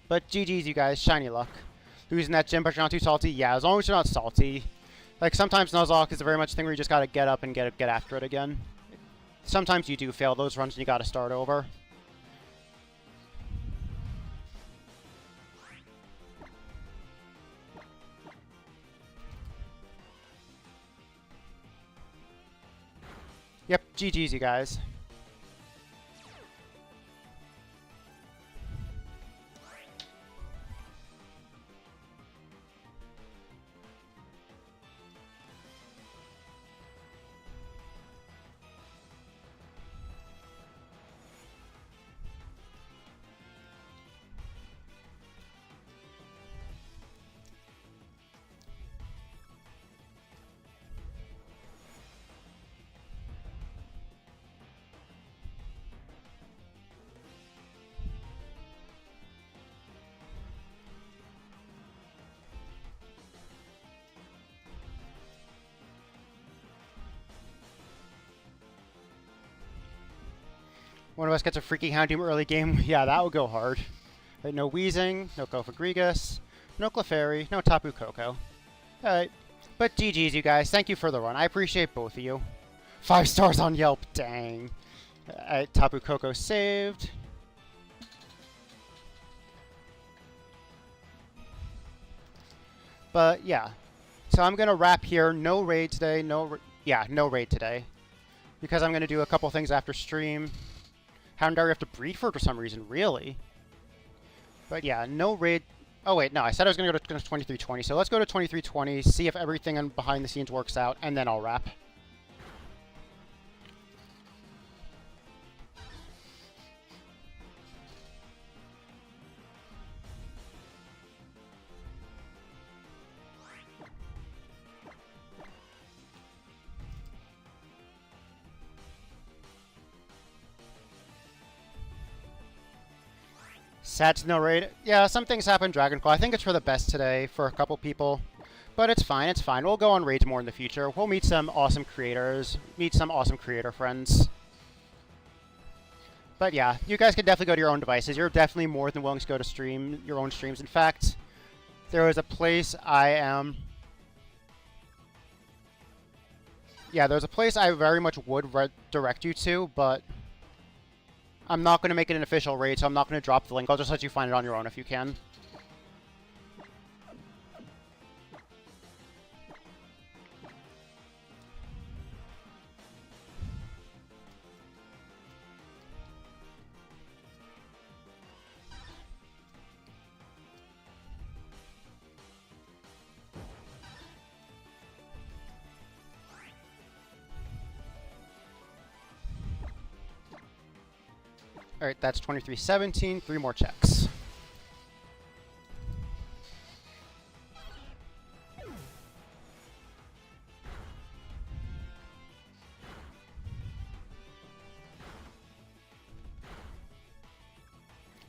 But GG's, you guys. Shiny luck. Losing that gym, but you're not too salty? Yeah, as long as you're not salty. Like, sometimes Nuzlocke is a very much thing where you just gotta get up and get after it again. Sometimes you do fail those runs and you gotta start over. Yep, GG's, you guys. One of us gets a freaking Houndoom early game. Yeah, that would go hard. Right, no Weezing, no Gofagrigus, no Clefairy, no Tapu Koko. Alright. But GG's, you guys. Thank you for the run. I appreciate both of you. 5 stars on Yelp. Dang. Tapu Koko saved. But, yeah. So I'm going to wrap here. No raid today. No raid today. Because I'm going to do a couple things after stream. Houndour, you have to breed for it for some reason, really. But yeah, no raid Oh wait, no, I said I was going to go to 2320, so let's go to 2320, see if everything behind the scenes works out, and then I'll wrap. Sad to no raid. Yeah, some things happen Dragon Claw. I think it's for the best today for a couple people. But it's fine, it's fine. We'll go on raids more in the future. We'll meet some awesome creators. Meet some awesome creator friends. But yeah, you guys can definitely go to your own devices. You're definitely more than willing to go to stream your own streams. In fact, there was a place Yeah, there's a place I very much would direct you to, but I'm not going to make it an official raid, so I'm not going to drop the link. I'll just let you find it on your own if you can. Alright, that's 2317. 3 more checks.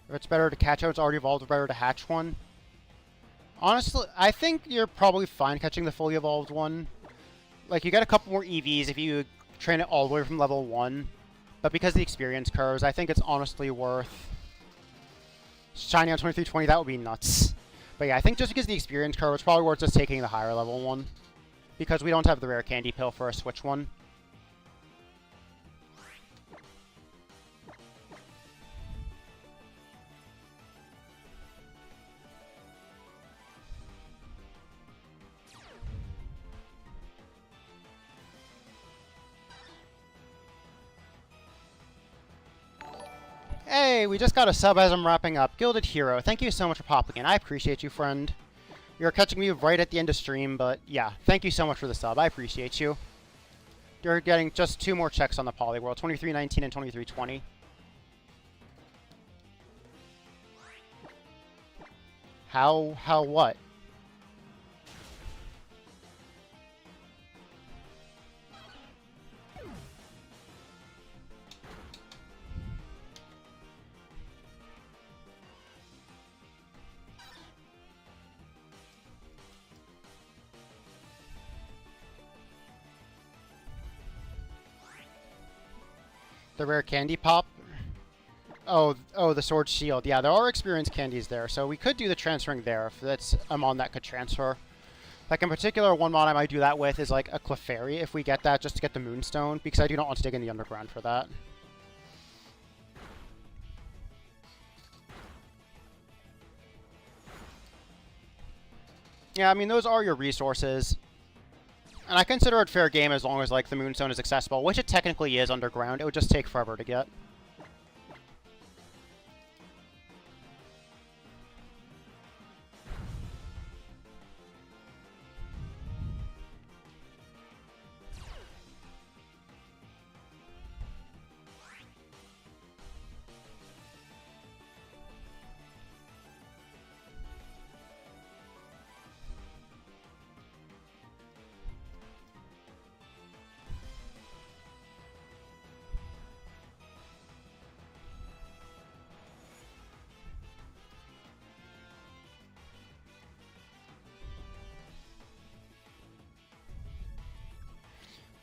If it's better to catch out, it's already evolved, better to hatch one. Honestly, I think you're probably fine catching the fully evolved one. Like, you get a couple more EVs if you train it all the way from level 1. But because of the experience curves, I think it's honestly worth shiny on 2320. That would be nuts. But yeah, I think just because of the experience curve, it's probably worth just taking the higher level one. Because we don't have the rare candy pill for a switch one. Hey, we just got a sub as I'm wrapping up. Gilded Hero, thank you so much for popping in. I appreciate you, friend. You're catching me right at the end of stream, but yeah, thank you so much for the sub. I appreciate you. You're getting just 2 more checks on the Polyworld, 2319 and 2320. How what? The rare candy pop? Oh, the sword shield. Yeah, there are experience candies there, so we could do the transferring there if that's a mon that could transfer. Like in particular, one mon I might do that with is like a Clefairy if we get that, just to get the Moonstone, because I do not want to dig in the underground for that. Yeah, I mean, those are your resources. And I consider it fair game as long as, like, the Moonstone is accessible, which it technically is underground. It would just take forever to get.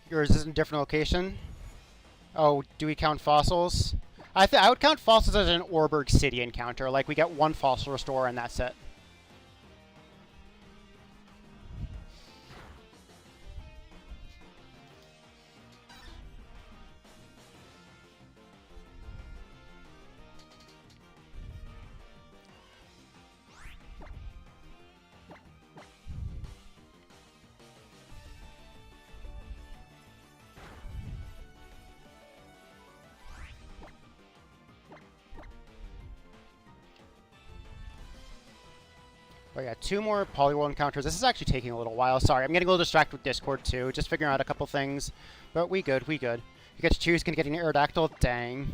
Yours is in a different location. Oh, do we count fossils? I would count fossils as an Orberg City encounter. Like, we get 1 fossil restore and that's it. But yeah, 2 more Poliwhirl encounters. This is actually taking a little while. Sorry, I'm getting a little distracted with Discord too. Just figuring out a couple things. But we good, we good. You get to choose, can get an Aerodactyl. Dang.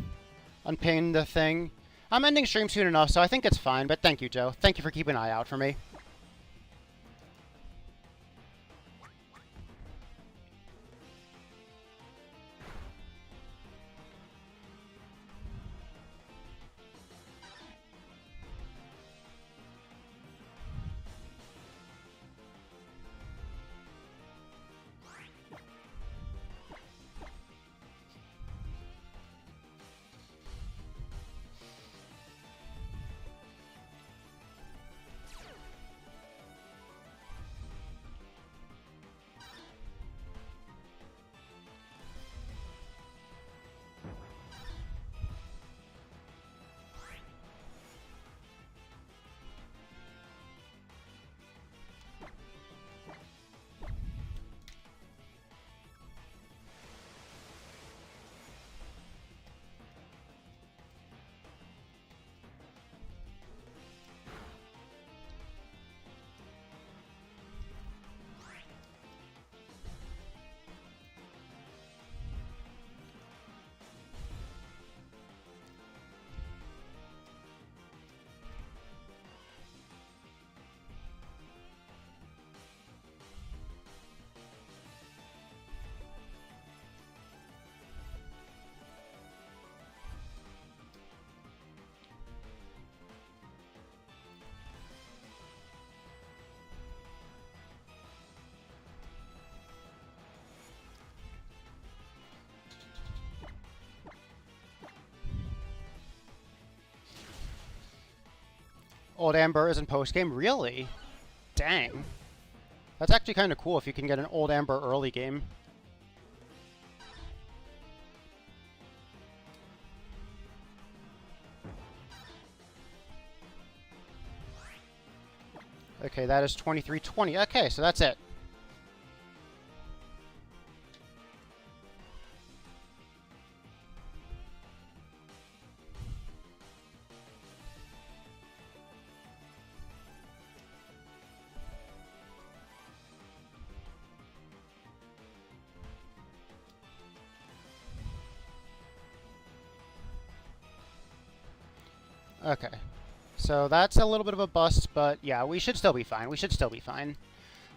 Unpin the thing. I'm ending stream soon enough, so I think it's fine. But thank you, Joe. Thank you for keeping an eye out for me. Old Amber is in post-game? Really? Dang. That's actually kind of cool if you can get an Old Amber early game. Okay, that is 23-20. Okay, so that's it. Okay. So that's a little bit of a bust, but yeah, we should still be fine. We should still be fine.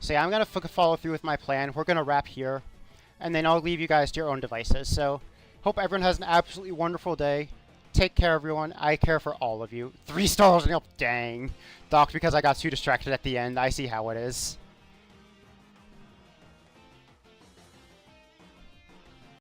So yeah, I'm going to follow through with my plan. We're going to wrap here, and then I'll leave you guys to your own devices. So hope everyone has an absolutely wonderful day. Take care, everyone. I care for all of you. 3 stars and help. Dang. Docked because I got too distracted at the end. I see how it is.